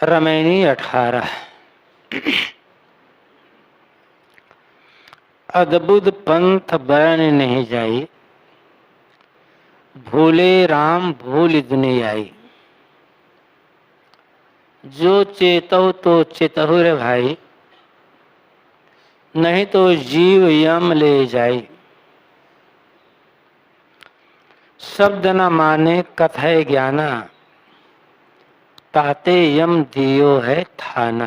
रमैनी 18। अद्भुत पंथ बयान नहीं जाई, भूले राम भूल दुनियाई। जो चेतहु तो चेतहु रे भाई, नहीं तो जीव यम ले जाई। शब्द न माने कथय ज्ञाना, ताते यम दियो है थाना।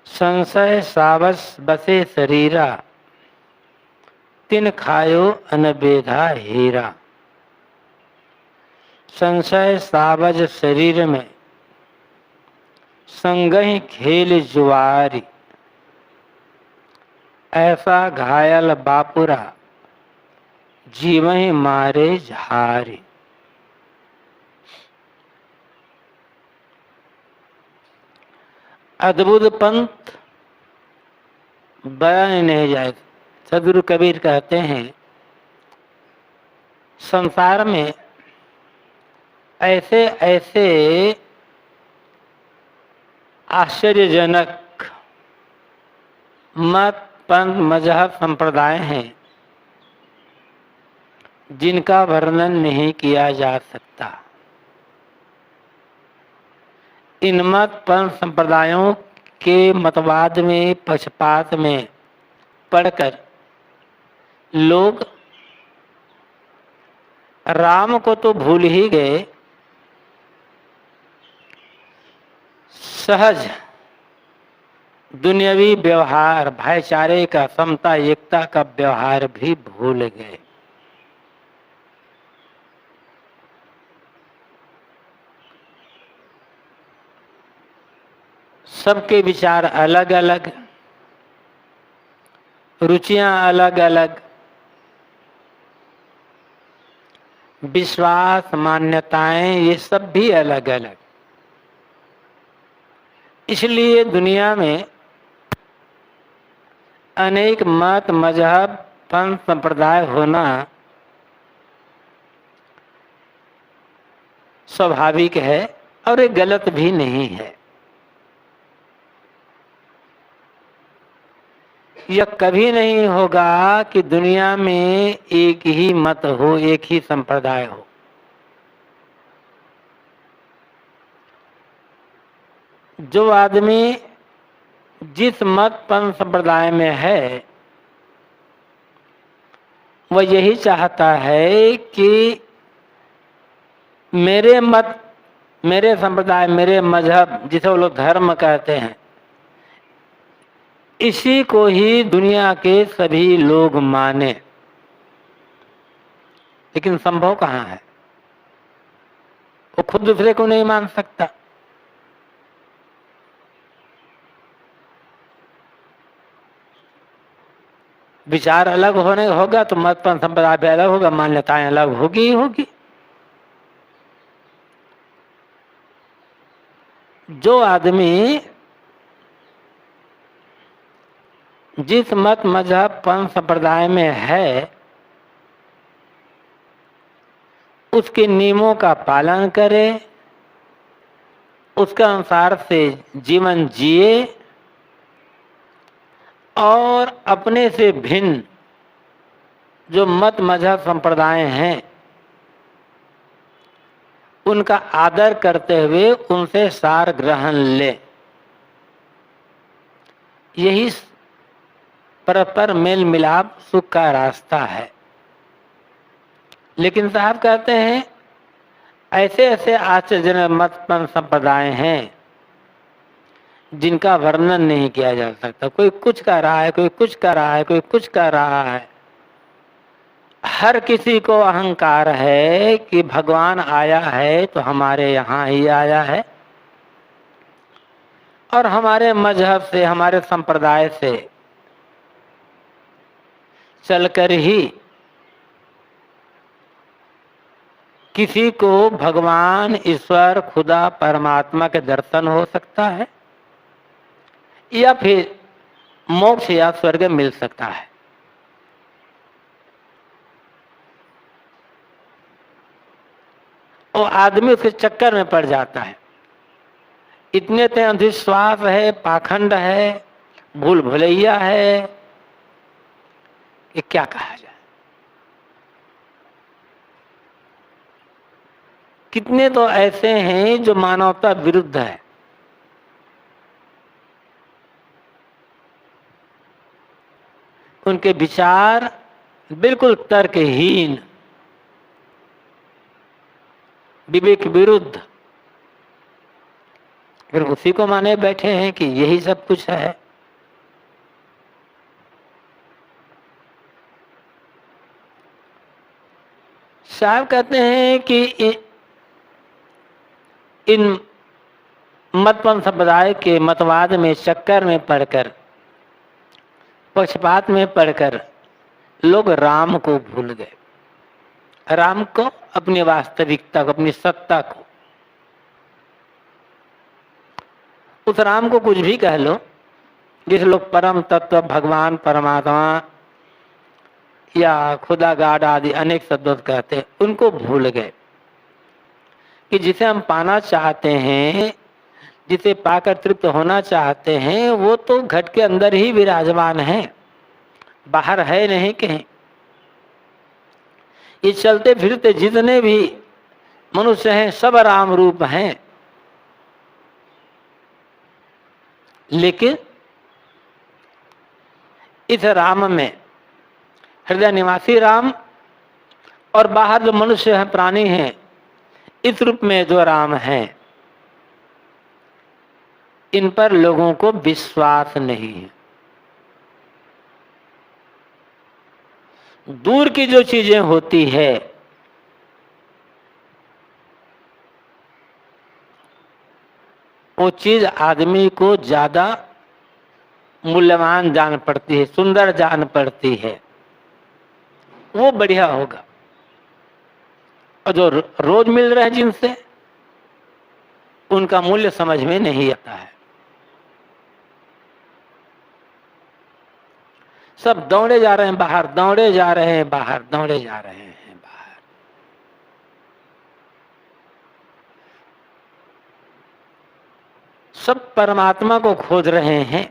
संशय सावस बसे शरीरा, तिन खायो अनबेधा हीरा। संशय सावज शरीर में, संगहि खेल जुआरी। ऐसा घायल बापुरा, जीवहि मारे झारी। अद्भुत पंथ बयान नहीं जाए। सदगुरु कबीर कहते हैं, संसार में ऐसे ऐसे आश्चर्यजनक मत पंथ मजहब संप्रदाय हैं जिनका वर्णन नहीं किया जा सकता। इन मत पंथ संप्रदायों के मतवाद में पक्षपात में पढ़कर लोग राम को तो भूल ही गए, सहज दुनियावी व्यवहार, भाईचारे का, समता एकता का व्यवहार भी भूल गए। सबके विचार अलग अलग, रुचियां अलग अलग, विश्वास मान्यताएं ये सब भी अलग अलग। इसलिए दुनिया में अनेक मत मजहब पंथ संप्रदाय होना स्वाभाविक है और ये गलत भी नहीं है। यह कभी नहीं होगा कि दुनिया में एक ही मत हो, एक ही संप्रदाय हो। जो आदमी जिस मत पंथ संप्रदाय में है वह यही चाहता है कि मेरे मत, मेरे संप्रदाय, मेरे मजहब, जिसे वो लोग धर्म कहते हैं, इसी को ही दुनिया के सभी लोग माने। लेकिन संभव कहाँ है? वो खुद दूसरे को नहीं मान सकता। विचार अलग होने होगा तो मत पंथ संप्रदाय भी अलग होगा, मान्यताएं अलग होगी ही होगी। जो आदमी जिस मत मजहब पंथ संप्रदाय में है उसके नियमों का पालन करे, उसके अनुसार से जीवन जिए और अपने से भिन्न जो मत मजहब संप्रदाय हैं उनका आदर करते हुए उनसे सार ग्रहण ले। यही परस्पर मेल मिलाप सुख का रास्ता है। लेकिन साहब कहते हैं ऐसे ऐसे आश्चर्यजनक मत पंथ संप्रदाय हैं जिनका वर्णन नहीं किया जा सकता। कोई कुछ कह रहा है, कोई कुछ कह रहा है, कोई कुछ कह रहा है। हर किसी को अहंकार है कि भगवान आया है तो हमारे यहाँ ही आया है और हमारे मजहब से, हमारे संप्रदाय से चलकर ही किसी को भगवान, ईश्वर, खुदा, परमात्मा के दर्शन हो सकता है या फिर मोक्ष या स्वर्ग मिल सकता है। वो आदमी उसके चक्कर में पड़ जाता है। इतने ते अंधविश्वास है, पाखंड है, भूल भुलैया है कि क्या कहा जाए। कितने तो ऐसे हैं जो मानवता विरुद्ध है। उनके विचार बिल्कुल तर्कहीन, विवेक विरुद्ध, फिर उसी को माने बैठे हैं कि यही सब कुछ है। साहब कहते हैं कि इन मतपंथ संप्रदाय के मतवाद में चक्कर में पड़कर, पक्षपात में पड़कर लोग राम को भूल गए। राम को, अपनी वास्तविकता को, अपनी सत्ता को। उस राम को कुछ भी कह लो, जिस लोग परम तत्व, भगवान, परमात्मा या खुदा, गाड आदि अनेक शब्दों कहते हैं, उनको भूल गए कि जिसे हम पाना चाहते हैं, जिसे पाकर तृप्त होना चाहते हैं, वो तो घट के अंदर ही विराजमान है, बाहर है नहीं कहीं। ये चलते फिरते जितने भी मनुष्य हैं सब राम रूप हैं, लेकिन इस राम में हृदय निवासी राम और बाहर जो मनुष्य है, प्राणी हैं, इस रूप में जो राम है, इन पर लोगों को विश्वास नहीं है। दूर की जो चीजें होती है वो चीज आदमी को ज्यादा मूल्यवान जान पड़ती है, सुंदर जान पड़ती है, वो बढ़िया होगा। और जो रोज मिल रहे हैं जिनसे, उनका मूल्य समझ में नहीं आता है। सब दौड़े जा रहे हैं बाहर, दौड़े जा रहे हैं बाहर, दौड़े जा रहे हैं बाहर। सब परमात्मा को खोज रहे हैं,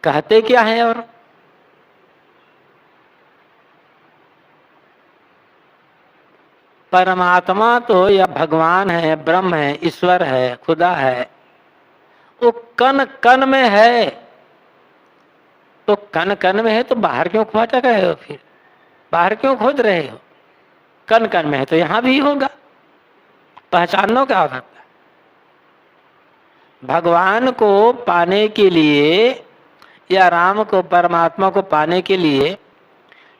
कहते क्या है? और परमात्मा तो या भगवान है, ब्रह्म है, ईश्वर है, खुदा है, वो कण कण में है। तो कण कण में है तो बाहर क्यों भटक रहे हो? फिर बाहर क्यों खोज रहे हो? कण कण में है तो यहां भी होगा, पहचानना क्या हो सकता है? भगवान को पाने के लिए या राम को, परमात्मा को पाने के लिए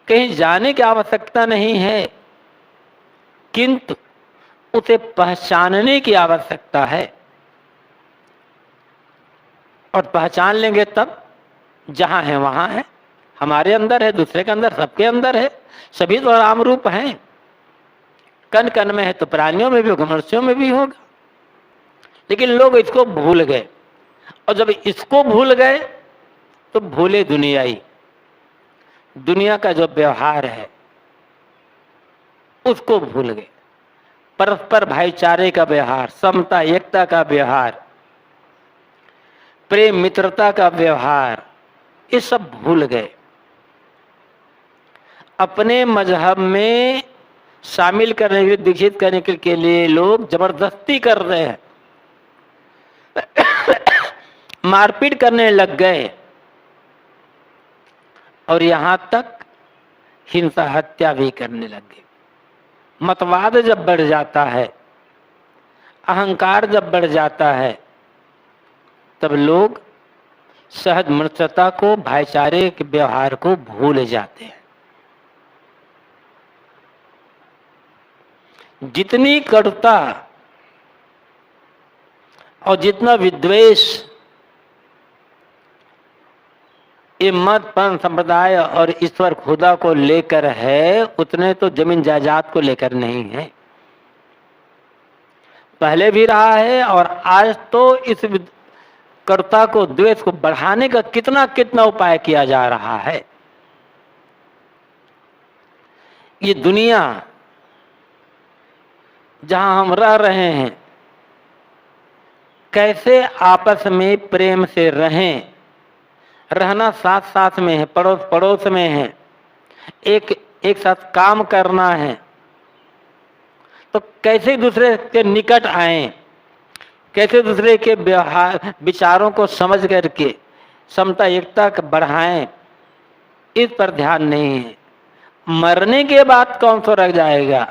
कहीं जाने की आवश्यकता नहीं है, किंतु उसे पहचानने की आवश्यकता है। और पहचान लेंगे तब, जहां है वहां है, हमारे अंदर है, दूसरे के अंदर, सबके अंदर है, सभी तो राम रूप हैं। कण कण में है तो प्राणियों में भी होगा, मनुष्यों में भी होगा। लेकिन लोग इसको भूल गए, और जब इसको भूल गए तो भूले दुनिया ही। दुनिया का जो व्यवहार है उसको भूल गए। परस्पर भाईचारे का व्यवहार, समता एकता का व्यवहार, प्रेम मित्रता का व्यवहार, ये सब भूल गए। अपने मजहब में शामिल करने के लिए, दीक्षित करने के लिए लोग जबरदस्ती कर रहे हैं, मारपीट करने लग गए, और यहां तक हिंसा हत्या भी करने लग गए। मतवाद जब बढ़ जाता है, अहंकार जब बढ़ जाता है, तब लोग सहज मनुष्यता को, भाईचारे के व्यवहार को भूल जाते हैं। जितनी कटुता और जितना विद्वेष ये मत पंथ संप्रदाय और ईश्वर खुदा को लेकर है, उतने तो जमीन जायदाद को लेकर नहीं है। पहले भी रहा है, और आज तो इस कर्ता को, द्वेष को बढ़ाने का कितना कितना उपाय किया जा रहा है। ये दुनिया जहां हम रह रहे हैं, कैसे आपस में प्रेम से रहें। रहना साथ साथ में है, पड़ोस पड़ोस में है, एक साथ काम करना है, तो कैसे दूसरे के निकट आएं, कैसे दूसरे के व्यवहार विचारों को समझ करके समता एकता बढ़ाएं, इस पर ध्यान नहीं है। मरने के बाद कौन सो रह जाएगा,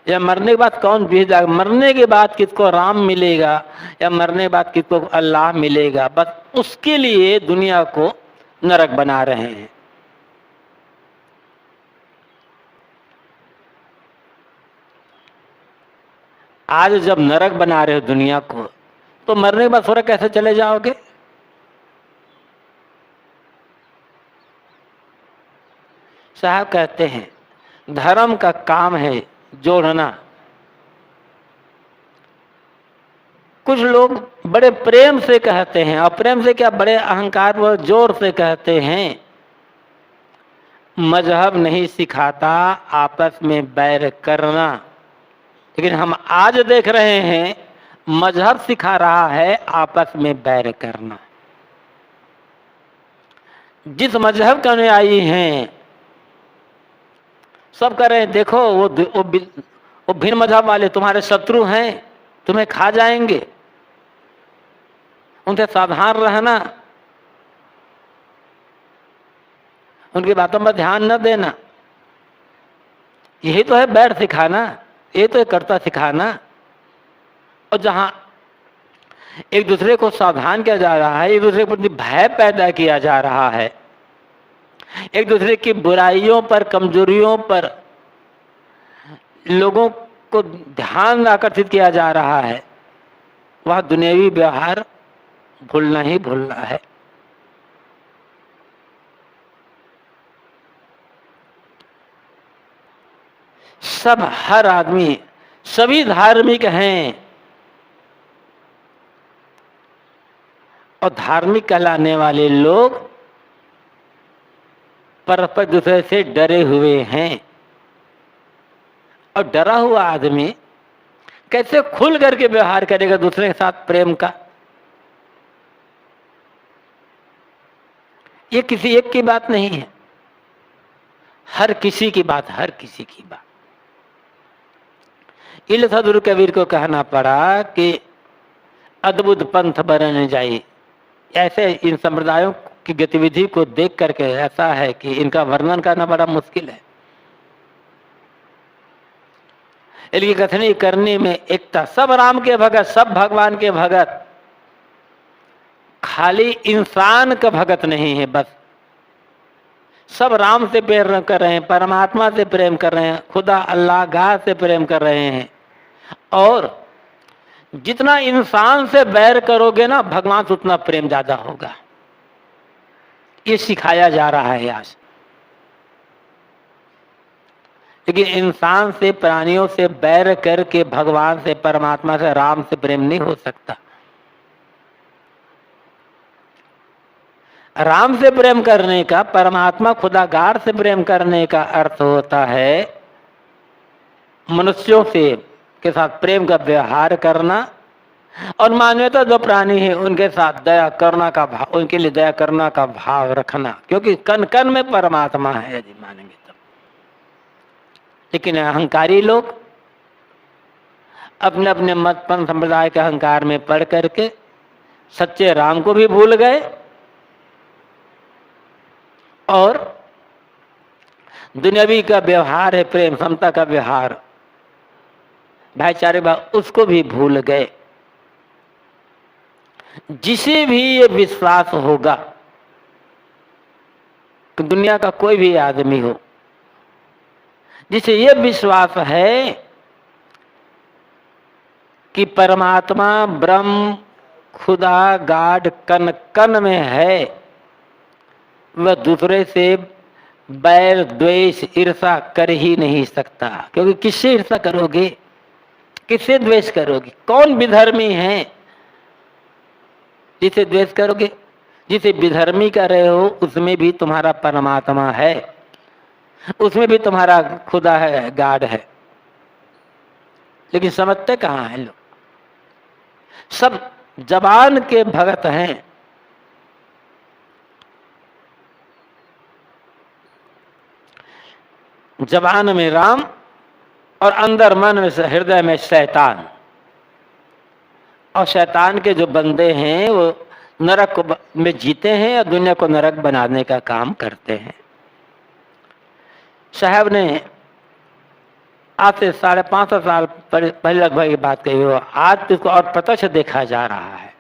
या मरने के बाद कौन जीत जाएगा, मरने के बाद किसको राम मिलेगा या मरने के बाद किसको अल्लाह मिलेगा, बस उसके लिए दुनिया को नरक बना रहे हैं। आज जब नरक बना रहे हो दुनिया को, तो मरने के बाद स्वर्ग कैसे चले जाओगे? साहब कहते हैं धर्म का काम है जोड़ना। कुछ लोग बड़े प्रेम से कहते हैं, और प्रेम से क्या, बड़े अहंकार व जोर से कहते हैं, मजहब नहीं सिखाता आपस में बैर करना। लेकिन हम आज देख रहे हैं मजहब सिखा रहा है आपस में बैर करना। जिस मजहब के अनुयायी हैं सब कह रहे हैं देखो वो भिन्न मजहब वाले तुम्हारे शत्रु हैं, तुम्हें खा जाएंगे, उनसे सावधान रहना, उनकी बातों पर ध्यान न देना। यही तो है बैर सिखाना, ये तो है कर्ता सिखाना। और जहां एक दूसरे को सावधान किया जा रहा है, एक दूसरे के प्रति भय पैदा किया जा रहा है, एक दूसरे की बुराइयों पर कमजोरियों पर लोगों को ध्यान आकर्षित किया जा रहा है, वह दुनियावी व्यवहार भूलना ही भूलना है। सब हर आदमी सभी धार्मिक हैं, और धार्मिक कहलाने वाले लोग परस्पर दूसरे से डरे हुए हैं। और डरा हुआ आदमी कैसे खुल करके व्यवहार करेगा दूसरे के साथ प्रेम का? ये किसी एक की बात नहीं है, हर किसी की बात, हर किसी की बात। इल सदगुरु कबीर को कहना पड़ा कि अद्भुत पंथ बरन जाई। ऐसे इन संप्रदायों की गतिविधि को देख करके ऐसा है कि इनका वर्णन करना बड़ा मुश्किल है। इनकी कथनी करने में एकता, सब राम के भगत, सब भगवान के भगत, खाली इंसान का भगत नहीं है, बस सब राम से प्रेम कर रहे हैं, परमात्मा से प्रेम कर रहे हैं, खुदा अल्लाह गाह से प्रेम कर रहे हैं। और जितना इंसान से बैर करोगे ना भगवान से उतना प्रेम ज्यादा होगा, ये सिखाया जा रहा है आज। लेकिन इंसान से, प्राणियों से बैर करके भगवान से, परमात्मा से, राम से प्रेम नहीं हो सकता। राम से प्रेम करने का, परमात्मा खुदागार से प्रेम करने का अर्थ होता है मनुष्यों से के साथ प्रेम का व्यवहार करना, और मानवता जो प्राणी है उनके साथ दया करना का भाव, उनके लिए दया करना का भाव रखना, क्योंकि कण कण में परमात्मा है यदि मानेंगे तो। लेकिन अहंकारी लोग अपने अपने मत पंथ संप्रदाय के अहंकार में पड़ करके सच्चे राम को भी भूल गए, और दुनियावी का व्यवहार है प्रेम समता का व्यवहार, भाईचारे भाव, उसको भी भूल गए। जिसे भी ये विश्वास होगा कि दुनिया का कोई भी आदमी हो जिसे ये विश्वास है कि परमात्मा ब्रह्म खुदा गाड कण कण में है, वह दूसरे से बैर द्वेष ईर्षा कर ही नहीं सकता। क्योंकि किससे ईर्षा करोगे, किससे द्वेष करोगे? कौन विधर्मी है जिसे द्वेष करोगे? जिसे विधर्मी कर रहे हो उसमें भी तुम्हारा परमात्मा है, उसमें भी तुम्हारा खुदा है, गाड है। लेकिन समझते कहाँ हैं लोग। सब जबान के भगत हैं। जबान में राम और अंदर मन में हृदय में शैतान। और शैतान के जो बंदे हैं वो नरक में जीते हैं और दुनिया को नरक बनाने का काम करते हैं। साहब ने आज से 550 साल पहले लगभग ये बात कही हो, आज इसको और प्रत्यक्ष देखा जा रहा है।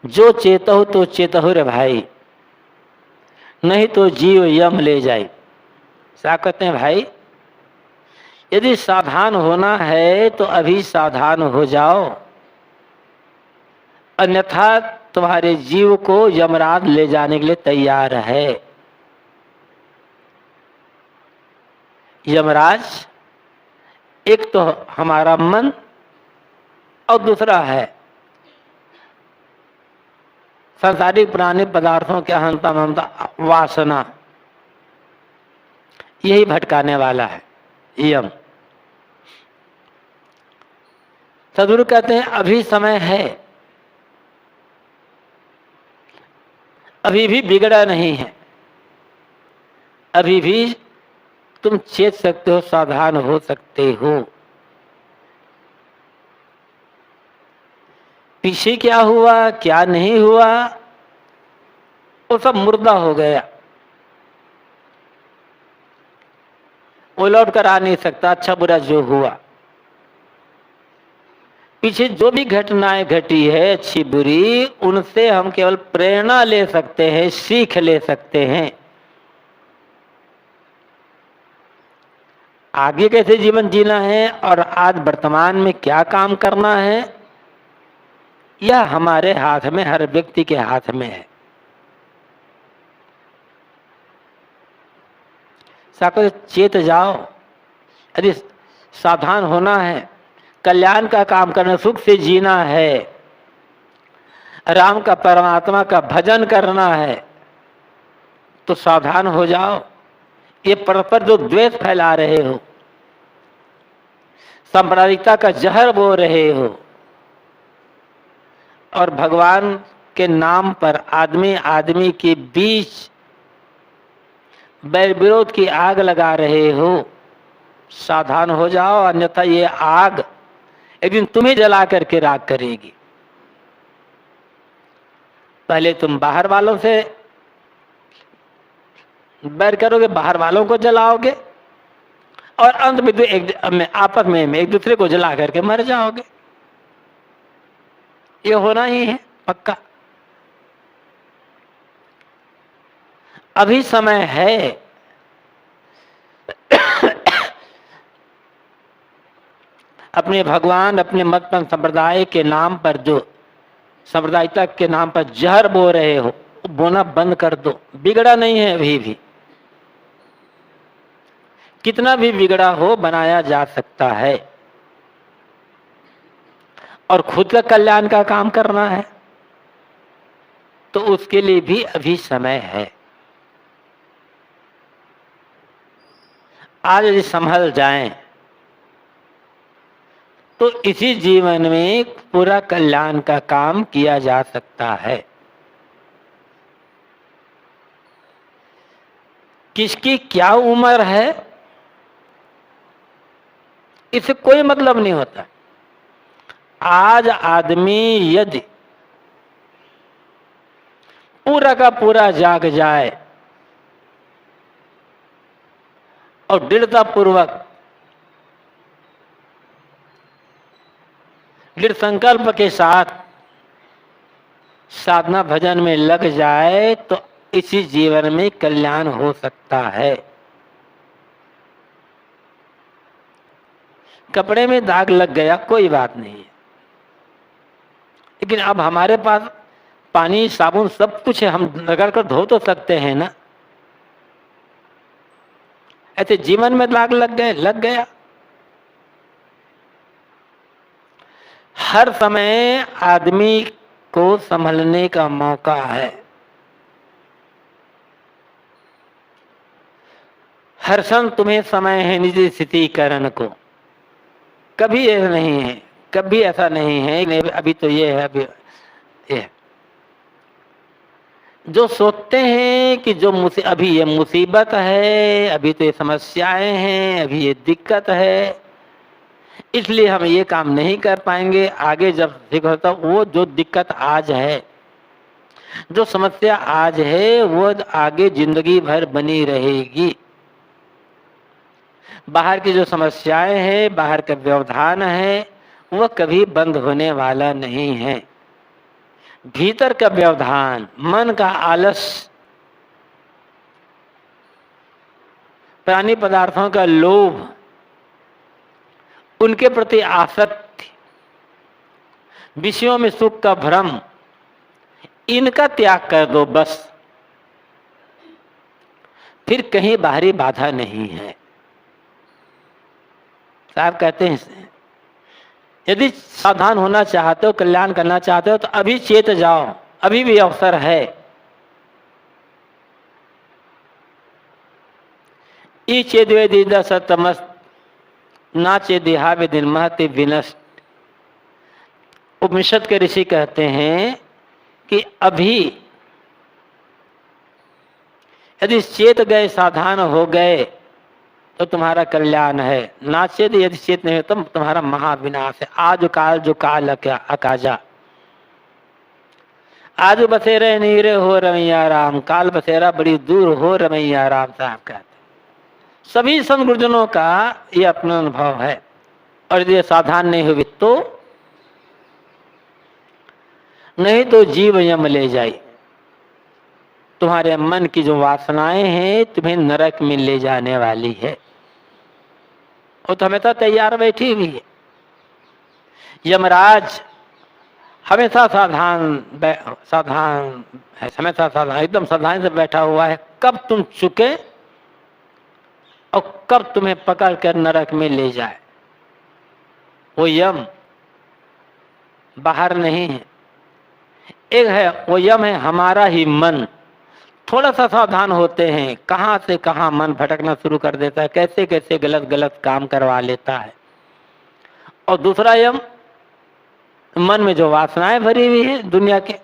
जो चेतहु तो चेतहु रे भाई, नहीं तो जीव यम ले जाए। क्या कहते हैं भाई, यदि सावधान होना है तो अभी सावधान हो जाओ, अन्यथा तुम्हारे जीव को यमराज ले जाने के लिए तैयार है। यमराज एक तो हमारा मन और दूसरा है सांसारिक प्राणी पदार्थों के अहंता ममता वासना, यही भटकाने वाला है यम। सदगुरु कहते हैं अभी समय है, अभी भी बिगड़ा नहीं है, अभी भी तुम चेत सकते हो, सावधान हो सकते हो। पीछे क्या हुआ क्या नहीं हुआ वो सब मुर्दा हो गया, वो लौट कर आ नहीं सकता। अच्छा बुरा जो हुआ, पीछे जो भी घटनाएं घटी है अच्छी बुरी, उनसे हम केवल प्रेरणा ले सकते हैं, सीख ले सकते हैं। आगे कैसे जीवन जीना है और आज वर्तमान में क्या काम करना है, यह हमारे हाथ में, हर व्यक्ति के हाथ में है। साको चेत जाओ, यदि सावधान होना है, कल्याण का काम करना, सुख से जीना है, राम का परमात्मा का भजन करना है, तो सावधान हो जाओ। ये परस्पर जो द्वेष फैला रहे हो, सांप्रदायिकता का जहर बो रहे हो, और भगवान के नाम पर आदमी आदमी के बीच बैर विरोध की आग लगा रहे हो, सावधान हो जाओ, अन्यथा ये आग एक दिन तुम्हें जला करके राख करेगी। पहले तुम बाहर वालों से बैर करोगे, बाहर वालों को जलाओगे, और अंत में आपस में एक दूसरे को जला करके मर जाओगे। ये होना ही है पक्का। अभी समय है अपने भगवान, अपने मतपंथ संप्रदाय के नाम पर, जो सांप्रदायिकता के नाम पर जहर बो रहे हो, बोना बंद कर दो। बिगड़ा नहीं है अभी भी, कितना भी बिगड़ा हो बनाया जा सकता है। और खुद का कल्याण का काम करना है तो उसके लिए भी अभी समय है। आज यदि संभल जाएं तो इसी जीवन में पूरा कल्याण का काम किया जा सकता है। किसकी क्या उम्र है इससे कोई मतलब नहीं होता। आज आदमी यदि पूरा का पूरा जाग जाए और दृढ़ता पूर्वक, दृढ़ संकल्प के साथ साधना भजन में लग जाए तो इसी जीवन में कल्याण हो सकता है। कपड़े में दाग लग गया कोई बात नहीं है, लेकिन अब हमारे पास पानी साबुन सब कुछ है, हम रगड़ कर धो तो सकते हैं ना। ऐसे जीवन में दाग लग गया। हर समय आदमी को संभलने का मौका है। हर क्षण तुम्हें समय है निज स्थिति करण को। कभी ऐसा नहीं है, कभी ऐसा नहीं है नहीं अभी तो ये है, अभी ये। जो सोचते हैं कि जो अभी ये मुसीबत है, अभी तो ये समस्याएं हैं, अभी ये दिक्कत है, इसलिए हम ये काम नहीं कर पाएंगे, आगे जब ठीक होता वो जो दिक्कत आज है, जो समस्या आज है, वो आगे जिंदगी भर बनी रहेगी। बाहर की जो समस्याएं हैं, बाहर का व्यवधान है, वो कभी बंद होने वाला नहीं है। भीतर का व्यवधान, मन का आलस, प्राणी पदार्थों का लोभ, उनके प्रति आसक्ति, विषयों में सुख का भ्रम, इनका त्याग कर दो बस। फिर कहीं बाहरी बाधा नहीं है। साहब कहते हैं यदि सावधान होना चाहते हो, कल्याण करना चाहते हो, तो अभी चेत जाओ, अभी भी अवसर है। ई चेद्वेदिदा सतमस ना चेदिहा विदिन महति विनष्ट। उपनिषद के ऋषि कहते हैं कि अभी यदि चेत गए, सावधान हो गए, तो तुम्हारा कल्याण है। नाचेत यदि चेत नहीं हो तो तुम्हारा महाविनाश है। आज काल जो काल अकाजा, आज बसेरे नीरे हो रमैया राम, काल बसेरा बड़ी दूर हो रमैया राम। साहब कहते सभी संत गुरुजनों का ये अपना अनुभव है। और यदि सावधान नहीं हुई तो नहीं तो जीव यम ले जाए। तुम्हारे मन की जो वासनाएं हैं तुम्हें नरक में ले जाने वाली है। वो तो हमेशा तैयार बैठी हुई है। यमराज हमेशा सावधान है, हमेशा सावधान, एकदम सावधान से बैठा हुआ है। कब तुम चुके और कब तुम्हें पकड़ कर नरक में ले जाए। वो यम बाहर नहीं है, एक है वो यम है हमारा ही मन। थोड़ा सा सावधान होते हैं, कहां से कहां मन भटकना शुरू कर देता है, कैसे कैसे गलत गलत काम करवा लेता है। और दूसरा यम मन में जो वासनाएं भरी हुई है दुनिया के,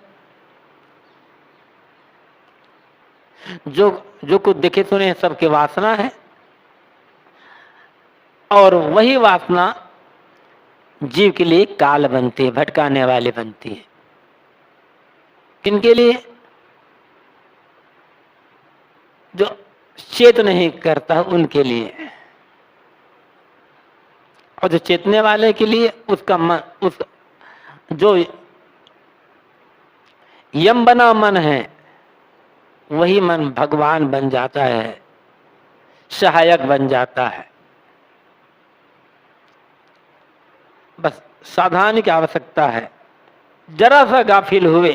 जो कुछ देखे सुने सबके वासना है, और वही वासना जीव के लिए काल बनती है, भटकाने वाली बनती है। किनके लिए? जो चेत नहीं करता उनके लिए। और जो चेतने वाले के लिए उसका मन, उस जो यम बना मन है वही मन भगवान बन जाता है, सहायक बन जाता है। बस सावधानी की आवश्यकता है। जरा सा गाफिल हुए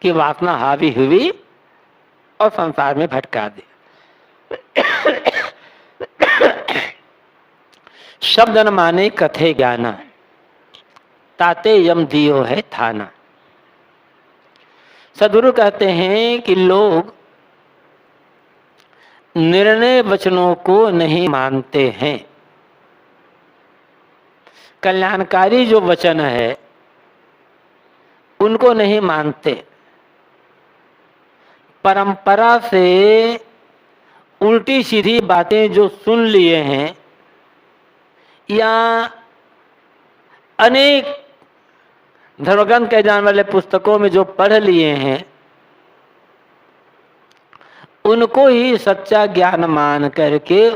कि वासना हावी हुई और संसार में भटका दे। शब्द न माने कथे ज्ञाना, ताते यम दियो है थाना। सदगुरु कहते हैं कि लोग निर्णय वचनों को नहीं मानते हैं। कल्याणकारी जो वचन है उनको नहीं मानते। परंपरा से उल्टी सीधी बातें जो सुन लिए हैं या अनेक धर्मग्रंथ कहे जाने वाले पुस्तकों में जो पढ़ लिए हैं उनको ही सच्चा ज्ञान मान करके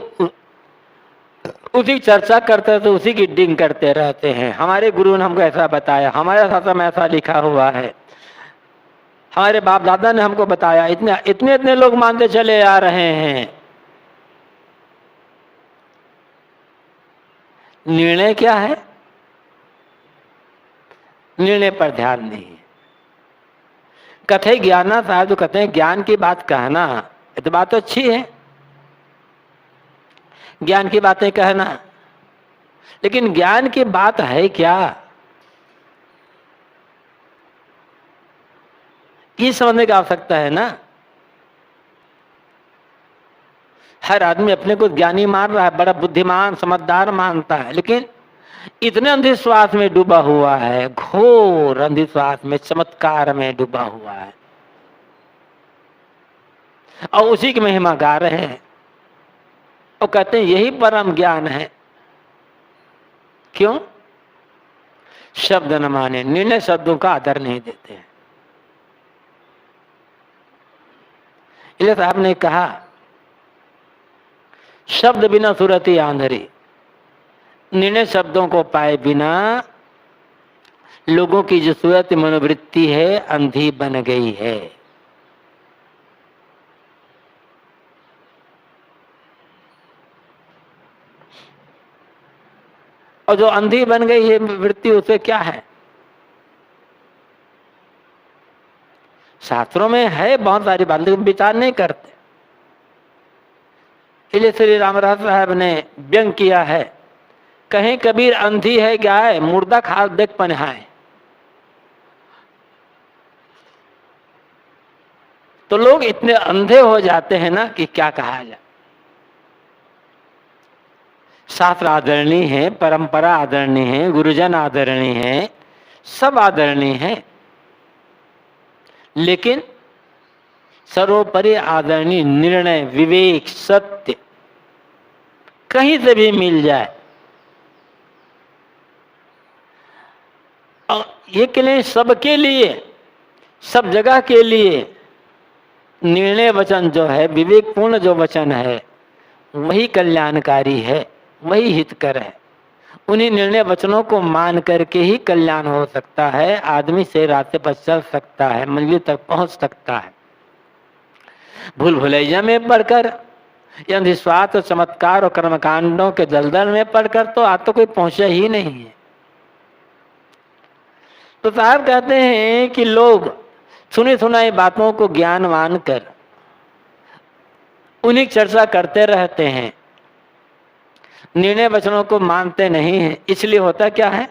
उसी चर्चा करते तो उसी की डिंग करते रहते हैं। हमारे गुरु ने हमको ऐसा बताया, हमारे शास्त्र में ऐसा लिखा हुआ है, हमारे बाप दादा ने हमको बताया। इतने इतने इतने लोग मानते चले आ रहे हैं। निर्णय क्या है? निर्णय पर ध्यान नहीं है। कथे ज्ञाना, साहब जो कहते हैं ज्ञान की बात कहना, ये तो बात तो अच्छी है, ज्ञान की बातें कहना, लेकिन ज्ञान की बात है क्या, ये समझने की आवश्यकता है ना। हर आदमी अपने को ज्ञानी मान रहा है, बड़ा बुद्धिमान समझदार मानता है, लेकिन इतने अंधविश्वास में डूबा हुआ है, घोर अंधविश्वास में, चमत्कार में डूबा हुआ है, और उसी की महिमा गा रहे हैं और कहते हैं यही परम ज्ञान है। क्यों? शब्द न माने, निर्णय शब्दों का आदर नहीं देते हैं। इसलिए साहब ने कहा शब्द बिना सुरती आंधरी, निर्णय शब्दों को पाए बिना लोगों की जो सूरत मनोवृत्ति है अंधी बन गई है। और जो अंधी बन गई है वृत्ति, उसे क्या है? शास्त्रों में है बहुत सारी बात, लेकिन विचार नहीं करते। इसलिए श्री रामदास साहब ने व्यंग किया है, कहीं कबीर अंधी है गाय, मुर्दा खा देख पनहाए। तो लोग इतने अंधे हो जाते हैं ना कि क्या कहा जाए। शास्त्र आदरणीय है, परंपरा आदरणीय है, गुरुजन आदरणीय है, सब आदरणीय है, लेकिन सर्वोपरि आदरणीय निर्णय, विवेक, सत्य कहीं से भी मिल जाए, और ये के लिए सबके लिए, सब जगह के लिए निर्णय वचन जो है, विवेकपूर्ण जो वचन है, वही कल्याणकारी है, वही हितकर है। उन्हीं निर्णय वचनों को मान करके ही कल्याण हो सकता है, आदमी से रास्ते पर चल सकता है, मंजिल तक पहुंच सकता है। भूल भुलैया में पढ़कर या अंधविश्वास और चमत्कार और कर्मकांडों के दलदल में पढ़कर तो आज तो कोई पहुंचा ही नहीं है। तो साहब कहते हैं कि लोग सुनी सुनाई बातों को ज्ञान मानकर उन्हीं की चर्चा करते रहते हैं, निर्णय वचनों को मानते नहीं हैं। इसलिए होता क्या है?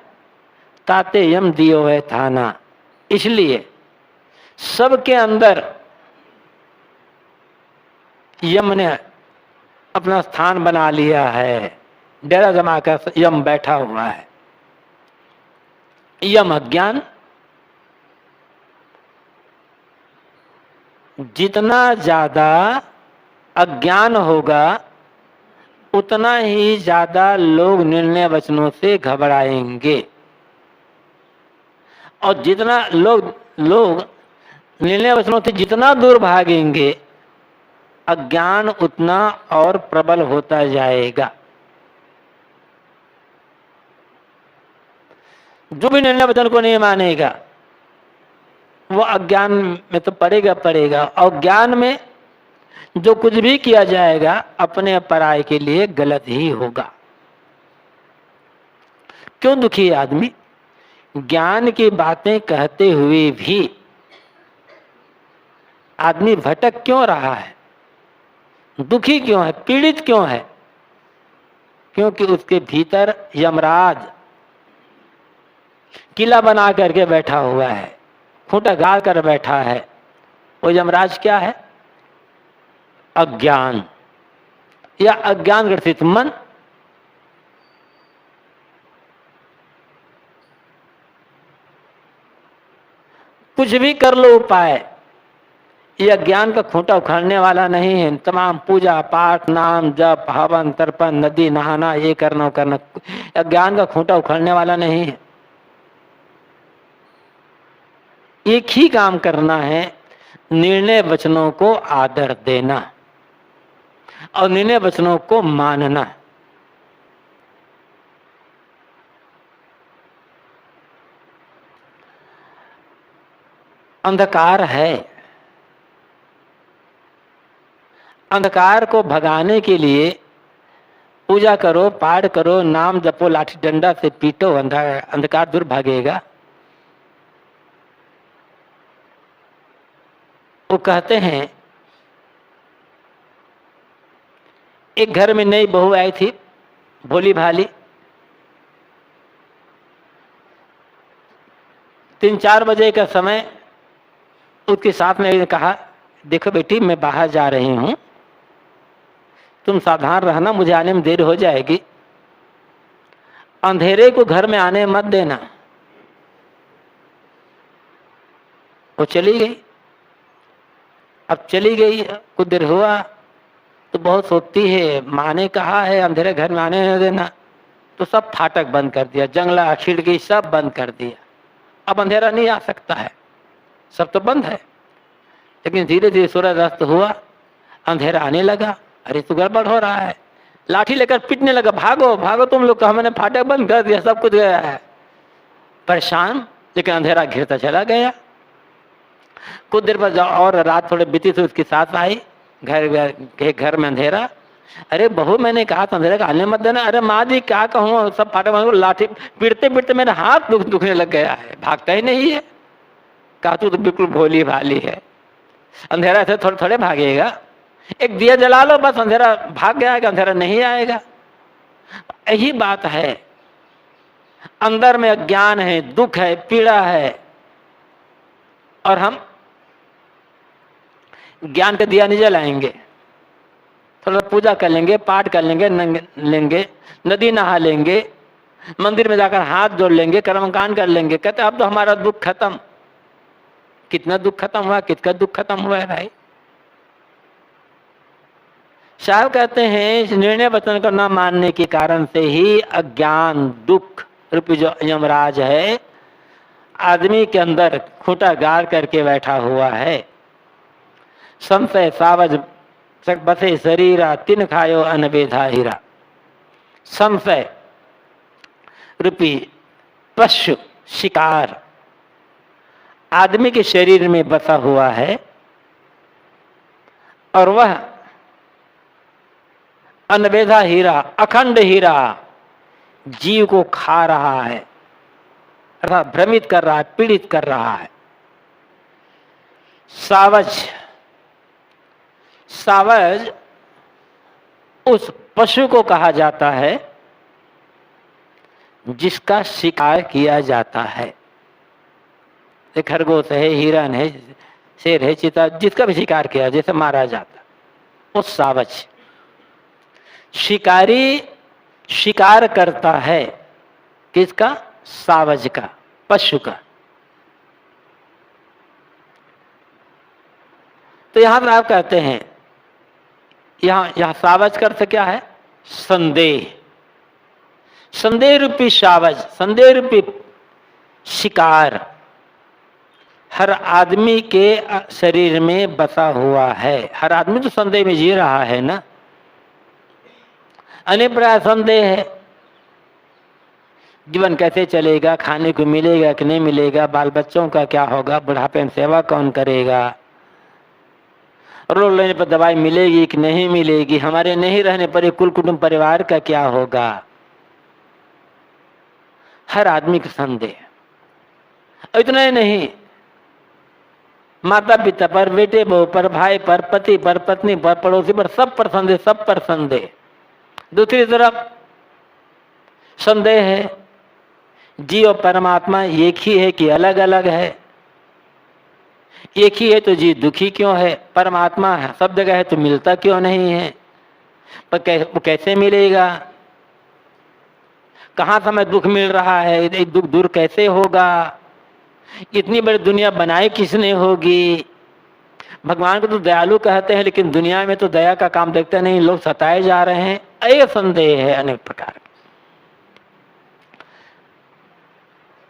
ताते यम दियो है थाना। इसलिए सबके अंदर यम ने अपना स्थान बना लिया है, डेरा जमाकर यम बैठा हुआ है। यम अज्ञान, जितना ज्यादा अज्ञान होगा उतना ही ज्यादा लोग निर्णय वचनों से घबराएंगे, और जितना लोग निर्णय वचनों से जितना दूर भागेंगे, अज्ञान उतना और प्रबल होता जाएगा। जो भी निर्णय वचन को नहीं मानेगा वो अज्ञान में तो पड़ेगा, और ज्ञान में जो कुछ भी किया जाएगा अपने पराये के लिए गलत ही होगा। क्यों दुखी आदमी ज्ञान की बातें कहते हुए भी आदमी भटक क्यों रहा है? दुखी क्यों है? पीड़ित क्यों है? क्योंकि उसके भीतर यमराज किला बना करके बैठा हुआ है, खूंटा गाड़ कर बैठा है। वो यमराज क्या है? अज्ञान या अज्ञान ग्रसित मन। कुछ भी कर लो उपाय, ये अज्ञान का खूंटा उखाड़ने वाला नहीं है। तमाम पूजा पाठ, नाम जप, हवन तर्पण, नदी नहाना, ये करना करना, अज्ञान का खूंटा उखाड़ने वाला नहीं है। एक ही काम करना है, निर्णय वचनों को आदर देना और निर्णय वचनों को मानना। अंधकार है, अंधकार को भगाने के लिए पूजा करो, पाठ करो, नाम जपो, लाठी डंडा से पीटो, अंधकार दूर भागेगा। वो कहते हैं एक घर में नई बहू आई थी, भोली भाली। 3-4 बजे का समय उसके साथ में कहा, देखो बेटी मैं बाहर जा रही हूं, तुम सावधान रहना, मुझे आने में देर हो जाएगी, अंधेरे को घर में आने मत देना। वो चली गई। अब चली गई, कुछ देर हुआ तो बहुत सोचती है, माँ ने कहा है अंधेरे घर में आने नहीं देना, तो सब फाटक बंद कर दिया, जंगला खिड़की सब बंद कर दिया। अब अंधेरा नहीं आ सकता है, सब तो बंद है। लेकिन धीरे धीरे सूरज अस्त हुआ, अंधेरा आने लगा। अरे तो गड़बड़ हो रहा है, लाठी लेकर पीटने लगा, भागो भागो तुम लोग, हमने फाटक बंद कर दिया, सब कुछ गया है। परेशान, लेकिन अंधेरा घिरता चला गया। कुछ देर बाद और रात थोड़े बीती थी, उसकी सास आई, घर में अंधेरा। अरे बहू मैंने कहा था अंधेरे का आने मत देना। अरे माँ जी क्या कहूँ, सब फाटक बंद, लाठी पीटते पीटते मेरा हाथ दुखने लग गया है, भागता ही नहीं है। कहा तू तो बिल्कुल भोली भाली है, अंधेरा से थोड़े थोड़े भागेगा, एक दिया जला लो बस, अंधेरा भाग गया कि अंधेरा नहीं आएगा। यही बात है, अंदर में अज्ञान है, दुख है, पीड़ा है, और हम ज्ञान का दिया नहीं जलाएंगे। थोड़ा पूजा कर लेंगे, पाठ कर लेंगे, नदी नहा लेंगे, मंदिर में जाकर हाथ जोड़ लेंगे, कर्मकांड कर लेंगे, कहते अब तो हमारा दुख खत्म। कितना दुख खत्म हुआ, कितना दुख खत्म हुआ है भाई। साहब कहते हैं निर्णय वचन को न मानने के कारण से ही अज्ञान दुख रूपी जो यमराज है आदमी के अंदर खूंटा गाड़ करके बैठा हुआ है। संशय सावज बसे शरीरा, तिन खायो अनबेधा हीरा। संशय रूपी पशु शिकार आदमी के शरीर में बसा हुआ है, और वह अनबेधा हीरा, अखंड हीरा जीव को खा रहा है, अर्थात भ्रमित कर रहा है, पीड़ित कर रहा है। सावज, सावज उस पशु को कहा जाता है जिसका शिकार किया जाता है। खरगोश है, हिरन है, शेर है, चीता, जिसका भी शिकार किया, जैसे मारा जाता, वो सावज। शिकारी शिकार करता है, किसका? सावज का, पशु का। तो यहां पर आप कहते हैं, यहां सावज का अर्थ क्या है? संदेह। संदेह रूपी सावज, संदेह रूपी शिकार हर आदमी के शरीर में बसा हुआ है। हर आदमी तो संदेह में जी रहा है ना, अनेक प्रकार संदेह है। जीवन कैसे चलेगा, खाने को मिलेगा कि नहीं मिलेगा, बाल बच्चों का क्या होगा, बुढ़ापे में सेवा कौन करेगा, रोग लेने पर दवाई मिलेगी कि नहीं मिलेगी, हमारे नहीं रहने पर कुल कुटुंब परिवार का क्या होगा। हर आदमी का संदेह। इतना ही नहीं, माता पिता पर, बेटे बहू पर, भाई पर, पति पर, पत्नी पर, पड़ोसी पर, सब पर संदेह, सब पर संदेह। दूसरी तरफ संदेह है जीव और परमात्मा एक ही है कि अलग अलग है। एक ही है तो जीव दुखी क्यों है, परमात्मा है सब जगह है तो मिलता क्यों नहीं है, पर वो कैसे मिलेगा, कहाँ से हमें दुख मिल रहा है, एक दुख दूर कैसे होगा, इतनी बड़ी दुनिया बनाई किसने होगी। भगवान को तो दयालु कहते हैं, लेकिन दुनिया में तो दया का काम देखते नहीं, लोग सताए जा रहे हैं। ये संदेह है अनेक प्रकार।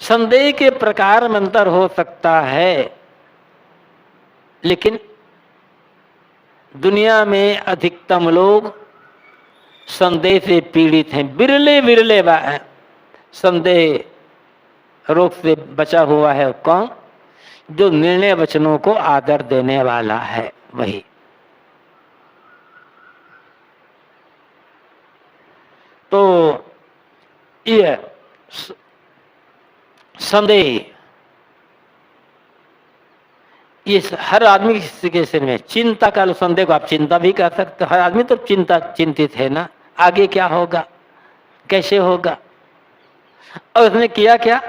संदेह के प्रकार में अंतर हो सकता है, लेकिन दुनिया में अधिकतम लोग संदेह से पीड़ित हैं। बिरले बिरले संदेह रोग से बचा हुआ है कौन? जो निर्णय वचनों को आदर देने वाला है, वही। तो ये संदेह, ये हर आदमी के सिर में। चिंता का संदेह को आप चिंता भी कर सकते हो, हर आदमी तो चिंतित है ना, आगे क्या होगा, कैसे होगा। और उसने किया क्या?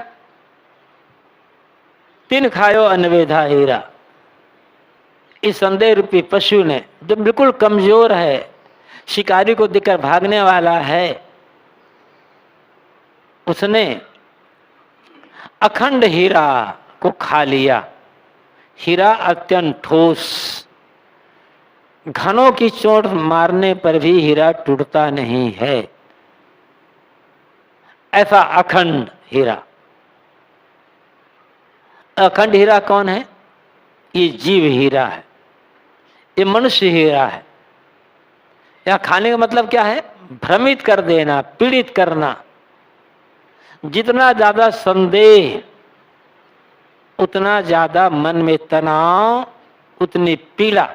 तिन खायो अनबेधा हीरा। इस संदेह रूपी पशु ने, जो बिल्कुल कमजोर है, शिकारी को देखकर भागने वाला है, उसने अखंड हीरा को खा लिया। हीरा अत्यंत ठोस, घनों की चोट मारने पर भी हीरा टूटता नहीं है, ऐसा अखंड हीरा। अखंड हीरा कौन है? ये जीव हीरा है, ये मनुष्य हीरा है। या खाने का मतलब क्या है? भ्रमित कर देना, पीड़ित करना। जितना ज्यादा संदेह उतना ज्यादा मन में तनाव, उतनी पीड़ा।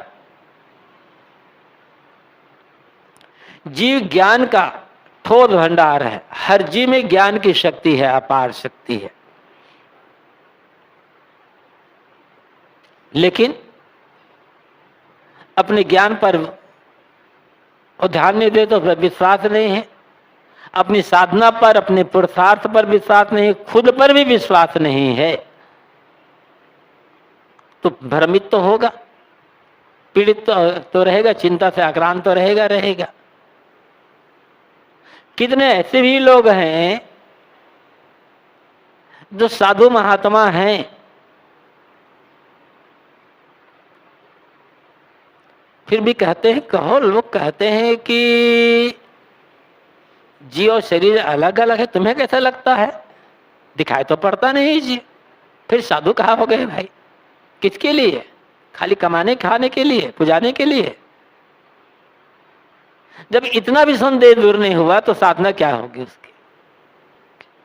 जीव ज्ञान का ठोस भंडार है, हर जीव में ज्ञान की शक्ति है, अपार शक्ति है। लेकिन अपने ज्ञान पर और ध्यान नहीं दे तो विश्वास नहीं है, अपनी साधना पर, अपने पुरुषार्थ पर विश्वास नहीं, खुद पर भी विश्वास नहीं है, तो भ्रमित तो होगा, पीड़ित तो रहेगा, चिंता से आक्रांत तो रहेगा। कितने ऐसे भी लोग हैं जो साधु महात्मा हैं, फिर भी कहते हैं, कहो लोग कहते हैं कि जीव और शरीर अलग अलग है, तुम्हें कैसा लगता है? दिखाई तो पड़ता नहीं जी। फिर साधु कहाँ हो गए भाई? किसके लिए? खाली कमाने खाने के लिए, पुजाने के लिए? जब इतना भी संदेह दूर नहीं हुआ तो साधना क्या होगी उसकी?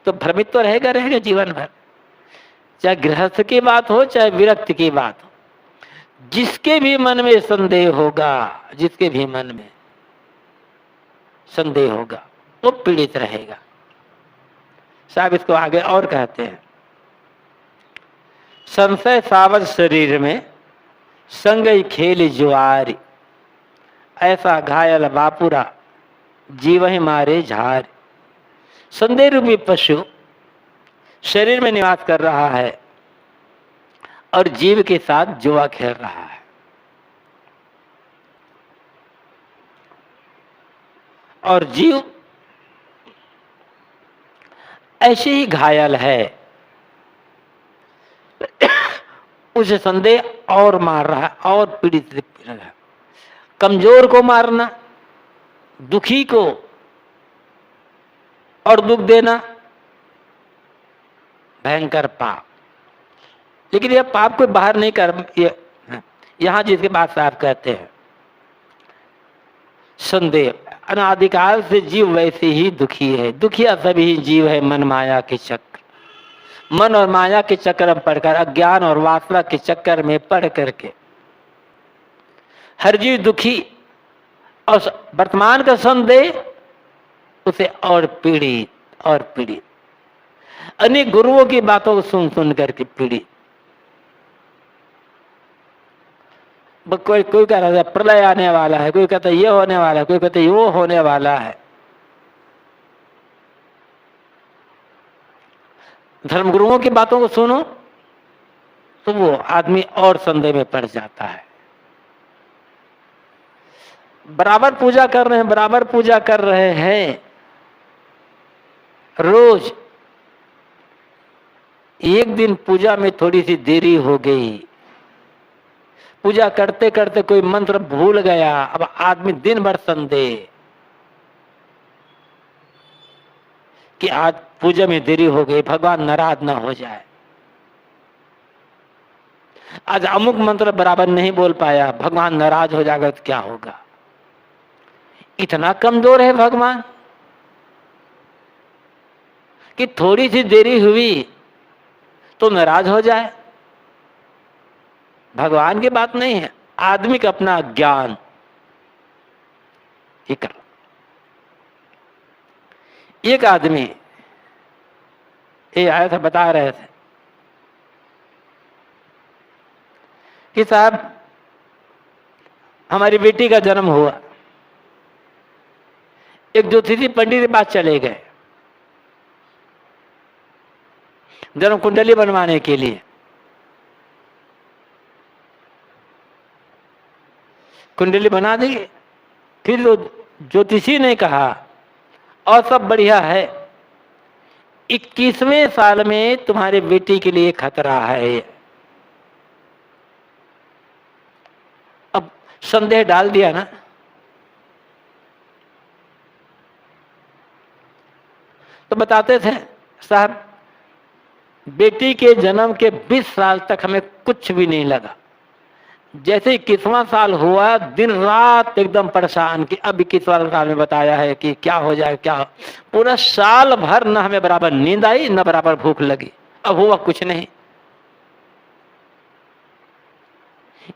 तो भ्रमित तो रहेगा जीवन भर, चाहे गृहस्थ की बात हो चाहे विरक्त की बात हो। जिसके भी मन में संदेह होगा, जिसके भी मन में संदेह होगा, वो पीड़ित रहेगा। साहब इसको आगे और कहते हैं, संशय सावध शरीर में संगई खेल जुआरी, ऐसा घायल बापुरा जीव ही मारे झार। संदेह रूपी पशु शरीर में निवास कर रहा है और जीव के साथ जुआ खेल रहा है। और जीव ऐसे ही घायल है, उसे संदेह और मार रहा है और पीड़ित रहा है। कमजोर को मारना, दुखी को और दुख देना भयंकर पाप। लेकिन यह पाप कोई बाहर नहीं कर, यहां जिसके बात साहब कहते हैं संदेह, अनादिकाल से जीव वैसे ही दुखी है। दुखिया सभी जीव है मन माया के चक्र, मन और माया के चक्कर में पड़कर, अज्ञान और वासना के चक्कर में पड़ करके हर जीव दुखी, और वर्तमान का संदेह उसे और पीड़ित। अनेक गुरुओं की बातों को सुन सुन करके पीड़ित। कोई कह रहा है प्रलय आने वाला है, कोई कहता है ये होने वाला है, कोई कहता है वो होने वाला है। धर्मगुरुओं की बातों को सुनो तो वो आदमी और संदेह में पड़ जाता है। बराबर पूजा कर रहे हैं, रोज एक दिन पूजा में थोड़ी सी देरी हो गई, पूजा करते करते कोई मंत्र भूल गया, अब आदमी दिन भर संदेह कि आज पूजा में देरी हो गई, भगवान नाराज ना हो जाए। आज अमुक मंत्र बराबर नहीं बोल पाया, भगवान नाराज हो जाएगा तो क्या होगा। इतना कमजोर है भगवान कि थोड़ी सी देरी हुई तो नाराज हो जाए। भगवान की बात नहीं है, आदमी का अपना ज्ञान ही कर। एक आदमी ये आया था, बता रहे थे कि साहब हमारी बेटी का जन्म हुआ, एक ज्योतिषी पंडित के पास चले गए जन्म कुंडली बनवाने के लिए। कुंडली बना दी, फिर वो ज्योतिषी ने कहा और सब बढ़िया है, 21वें साल में तुम्हारे बेटी के लिए खतरा है। अब संदेह डाल दिया ना। तो बताते थे साहब, बेटी के जन्म के 20 साल तक हमें कुछ भी नहीं लगा। जैसे 21वां साल हुआ, दिन रात एकदम परेशान कि अब 21वां साल में बताया है कि क्या हो जाए क्या हो। पूरा साल भर न हमें बराबर नींद आई न बराबर भूख लगी। अब हुआ कुछ नहीं।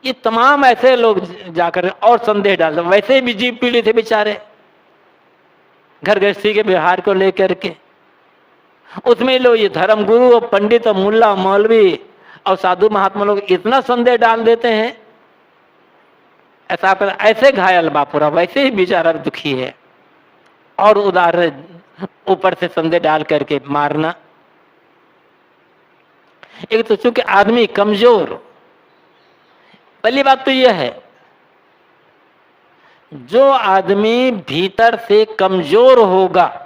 ये तमाम ऐसे लोग जाकर और संदेह डालते, वैसे भी जीव पीड़ित थे बेचारे घर गृहस्थी के व्यवहार को लेकर के। उसमें लोग ये धर्म गुरु और पंडित और मुल्ला मौलवी और साधु महात्मा लोग इतना संदेह डाल देते हैं, ऐसा कर ऐसे घायल बापुरा वैसे ही बेचारा दुखी है, और उदार ऊपर से संदेह डाल करके मारना। एक तो चूंकि आदमी कमजोर, पहली बात तो यह है, जो आदमी भीतर से कमजोर होगा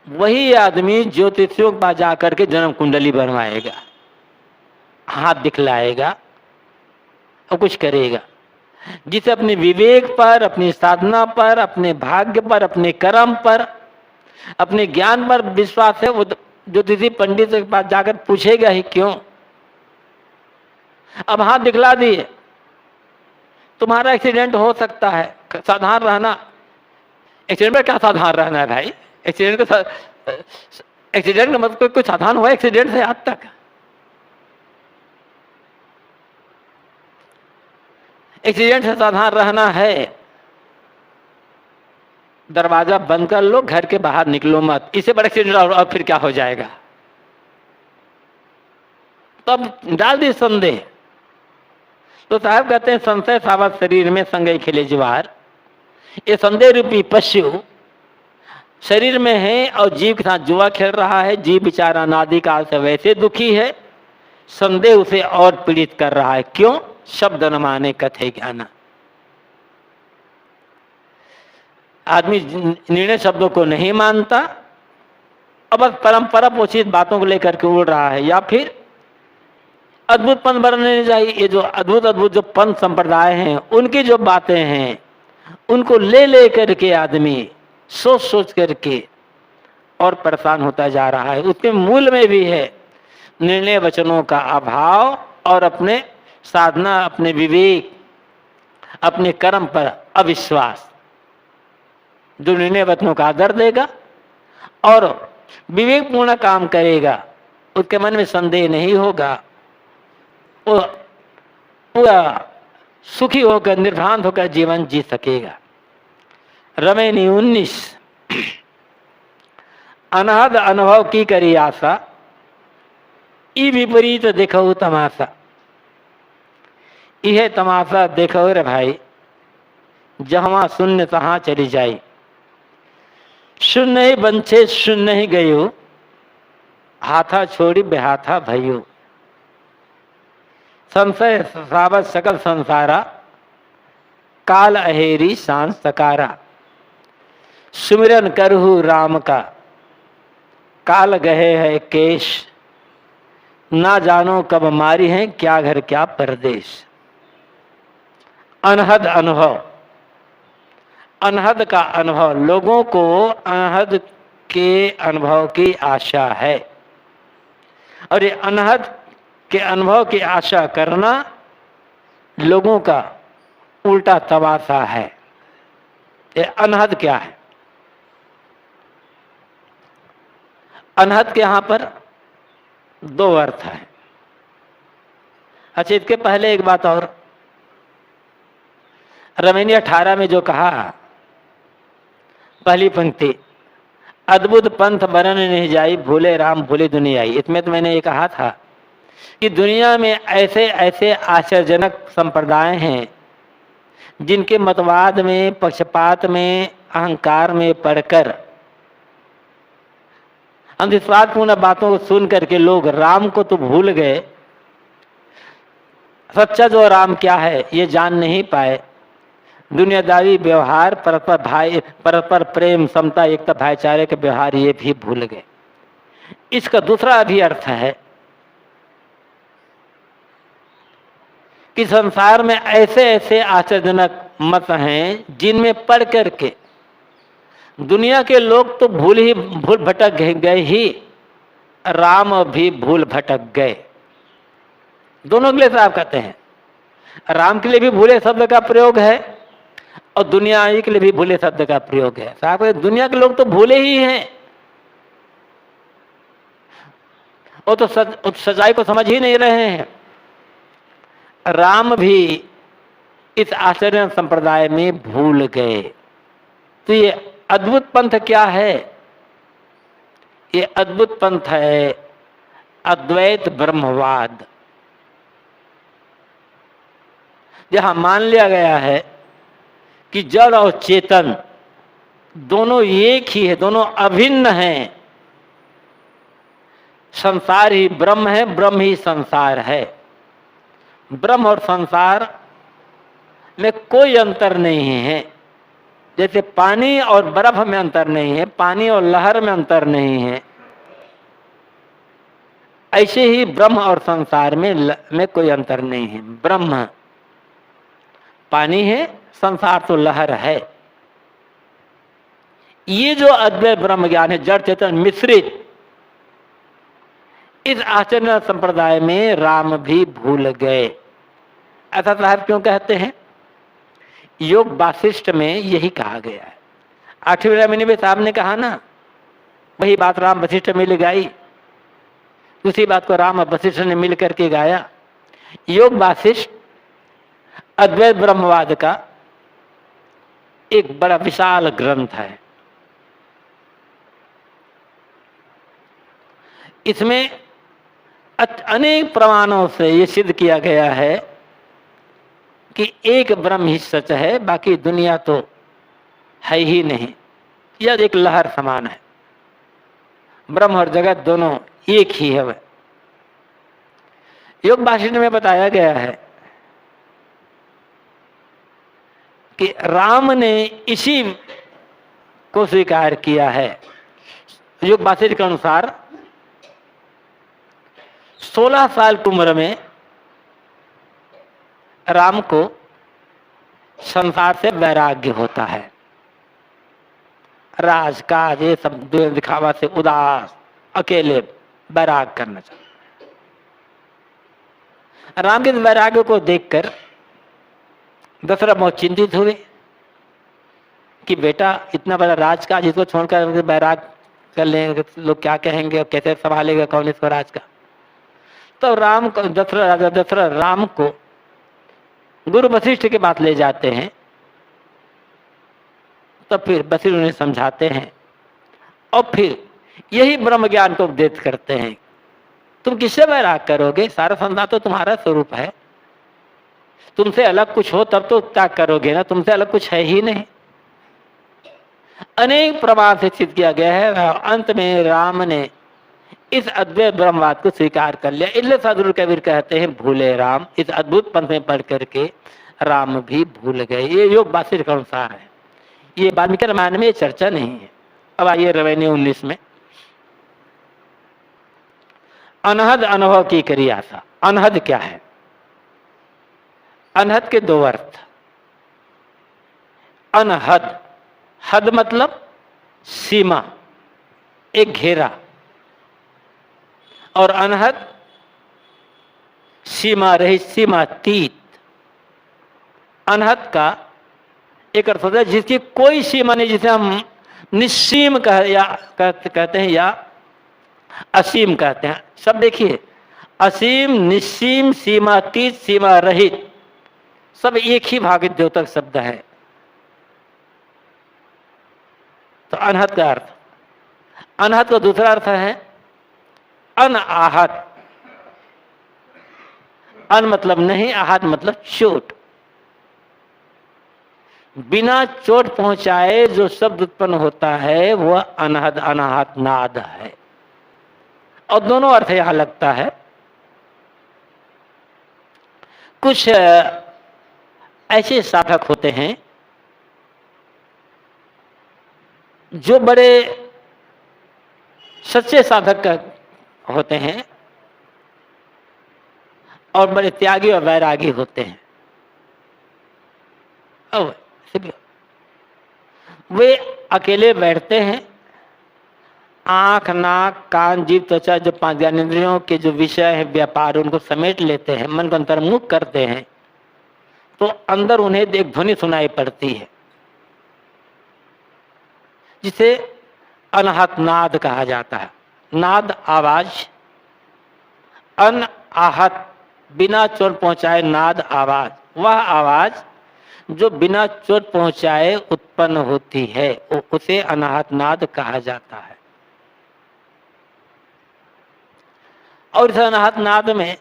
वही आदमी ज्योतिषियों के पास जाकर के जन्म कुंडली बनवाएगा, हाथ दिखलाएगा और कुछ करेगा। जिसे अपने विवेक पर, अपनी साधना पर, अपने भाग्य पर, अपने कर्म पर, अपने ज्ञान पर विश्वास है, वो ज्योतिषी पंडित के पास जाकर पूछेगा ही क्यों। अब हाथ दिखला दिए, तुम्हारा एक्सीडेंट हो सकता है, सावधान रहना। एक्सीडेंट में क्या सावधान रहना है भाई? एक्सीडेंट का मतलब कोई सावधान हुआ एक्सीडेंट से आज तक? एक्सीडेंट से सावधान रहना है, दरवाजा बंद कर लो, घर के बाहर निकलो मत। इससे बड़ा एक्सीडेंट और फिर क्या हो जाएगा? तब डाल दी संदेह। तो साहब कहते हैं, संशय सावत शरीर में संगई खेले ज्वार। ये संदेह रूपी पशु शरीर में है और जीव के साथ जुआ खेल रहा है। जीव बेचारा अनादिकाल से वैसे दुखी है, संदेह उसे और पीड़ित कर रहा है। क्यों? शब्द न माने कथे ज्ञाना। आदमी निर्णय शब्दों को नहीं मानता, अब परंपरा पोषित बातों को लेकर के उड़ रहा है, या फिर अद्भुत पंथ बनने चाहिए। ये जो अद्भुत अद्भुत जो पंथ संप्रदाय हैं, उनकी जो बातें हैं, उनको ले करके आदमी सोच सोच करके और परेशान होता जा रहा है। उसके मूल में भी है निर्णय वचनों का अभाव और अपने साधना, अपने विवेक, अपने कर्म पर अविश्वास। जो निर्णय वचनों का आदर देगा और विवेकपूर्ण काम करेगा, उसके मन में संदेह नहीं होगा, वो पूरा सुखी होकर निर्भ्रांत होकर जीवन जी सकेगा। रमेनी 19 अनहद अनुभव की करी आशा, ई विपरीत देखो तमाशा। यह तमाशा देखो रे भाई, जहाँ शून्य तहाँ चली जाई। शून्य ही बंछे शून्य ही गयो, हाथा छोड़ी बेहाथा भयो। संशय सावत सकल संसारा, काल अहेरी सांस सकारा। सुमिरन करहु राम का, काल गहे है केश। ना जानो कब मारी है, क्या घर क्या परदेश। अनहद अनुभव, अनहद का अनुभव, लोगों को अनहद के अनुभव की आशा है, और ये अनहद के अनुभव की आशा करना लोगों का उल्टा तमाशा है। ये अनहद क्या है? अनहद के यहां पर दो अर्थ है। अच्छा, इसके पहले एक बात और, रमेनी 18 में जो कहा, पहली पंक्ति, अद्भुत पंथ बरन नहीं जाई, भूले राम भूले दुनिया आई। इसमें तो मैंने ये कहा था कि दुनिया में ऐसे ऐसे आश्चर्यजनक संप्रदाय हैं जिनके मतवाद में, पक्षपात में, अहंकार में पढ़कर, अंधविश्वासपूर्ण बातों को सुन करके लोग राम को तो भूल गए, सच्चा जो राम क्या है ये जान नहीं पाए, दुनियादारी व्यवहार, परस्पर प्रेम, समता, एकता, भाईचारे के व्यवहार ये भी भूल गए। इसका दूसरा भी अर्थ है कि संसार में ऐसे ऐसे आश्चर्यजनक मत हैं जिनमें पढ़ करके दुनिया के लोग तो भूल भटक गए ही, राम भी भूल भटक गए। दोनों के लिए साहब कहते हैं, राम के लिए भी भूले शब्द का प्रयोग है और दुनिया के लिए भी भूले शब्द का प्रयोग है। साहब दुनिया के लोग तो भूले ही हैं, वो तो सच्चाई को समझ ही नहीं रहे हैं। राम भी इस आश्चर्य संप्रदाय में भूल गए। तो ये अद्भुत पंथ क्या है? ये अद्भुत पंथ है अद्वैत ब्रह्मवाद, जहां मान लिया गया है कि जड़ और चेतन दोनों एक ही है, दोनों अभिन्न हैं। संसार ही ब्रह्म है, ब्रह्म ही संसार है। ब्रह्म और संसार में कोई अंतर नहीं है। जैसे पानी और बर्फ में अंतर नहीं है, पानी और लहर में अंतर नहीं है, ऐसे ही ब्रह्म और संसार में कोई अंतर नहीं है। ब्रह्म पानी है, संसार तो लहर है। ये जो अद्वैत ब्रह्म ज्ञान है, जड़ चेतन मिश्रित, इस आचरण संप्रदाय में राम भी भूल गए। ऐसा साहब क्यों कहते हैं? योग वासिष्ठ में यही कहा गया है। 8वें महीने में साहब ने कहा ना, वही बात राम वशिष्ठ मिल गाई, उसी बात को राम और वशिष्ठ ने मिल करके गाया। योग वासिष्ठ अद्वैत ब्रह्मवाद का एक बड़ा विशाल ग्रंथ है। इसमें अनेक प्रमाणों से ये सिद्ध किया गया है कि एक ब्रह्म ही सच है, बाकी दुनिया तो है ही नहीं। यह एक लहर समान है, ब्रह्म और जगत दोनों एक ही है। वह योग भाषण में बताया गया है कि राम ने इसी को स्वीकार किया है। योग भाषण के अनुसार 16 साल की उम्र में राम को संसार से वैराग्य होता है। राजकाज ये सब दिखावा से उदास, अकेले वैराग करना चाहिए। राम के वैराग्य को देखकर दशरथ बहुत चिंतित हुए कि बेटा इतना बड़ा राजकाज इसको छोड़कर वैराग कर लेंगे, लोग क्या कहेंगे और कैसे संभालेगा कौन इसको राज का। तो राम को दशरथ राम को गुरु वशिष्ठ के पास ले जाते हैं। तो फिर वशिष्ठ उन्हें समझाते हैं और फिर यही ब्रह्म ज्ञान को उपदेश करते हैं। तुम किससे वैराग करोगे? सारा संसार तो तुम्हारा स्वरूप है, तुमसे अलग कुछ हो तब तो त्याग करोगे ना, तुमसे अलग कुछ है ही नहीं। अनेक प्रमाण से सिद्ध किया गया है। अंत में राम ने इस अद्वैत ब्रह्मवाद को स्वीकार कर लिया। इसलिए सदगुरु कबीर कहते हैं भूले राम। इस अद्भुत पंथ में पढ़ करके राम भी भूल गए। ये योग वासिष्ठ के अनुसार है, ये वाल्मीकि रामायण में ये चर्चा नहीं है। अब आइए रवैया 19 में, अनहद अनुभव की करी आशा। अनहद क्या है? अनहद के दो अर्थ। अनहद, हद मतलब सीमा, एक घेरा, और अनहद सीमा रहित, सीमातीत। अनहद का एक अर्थ होता है जिसकी कोई सीमा नहीं, जिसे हम निस्सीम कहते हैं या असीम कहते हैं। सब देखिए, असीम, निस्सीम, सीमातीत, सीमा रहित, सब एक ही भाग द्योतक शब्द है। तो अनहद का अर्थ। अनहद का दूसरा अर्थ है अनआहत। अन मतलब नहीं, आहत मतलब चोट। बिना चोट पहुंचाए जो शब्द उत्पन्न होता है वह अनहद अनाहत नाद है। और दोनों अर्थ यहां लगता है। कुछ ऐसे साधक होते हैं जो बड़े सच्चे साधक होते हैं और बड़े त्यागी और वैरागी होते हैं, वे अकेले बैठते हैं, आंख, नाक, कान, जीभ, त्वचा, जो 5 ज्ञानेंद्रियों के जो विषय है व्यापार, उनको समेट लेते हैं, मन को अंतर्मुख करते हैं, तो अंदर उन्हें एक ध्वनि सुनाई पड़ती है जिसे अनहत नाद कहा जाता है। नाद आवाज, अन आहत बिना चोट पहुंचाए नाद आवाज, वह आवाज जो बिना चोट पहुंचाए उत्पन्न होती है उसे अनाहत नाद कहा जाता है। और इस अनाहत नाद में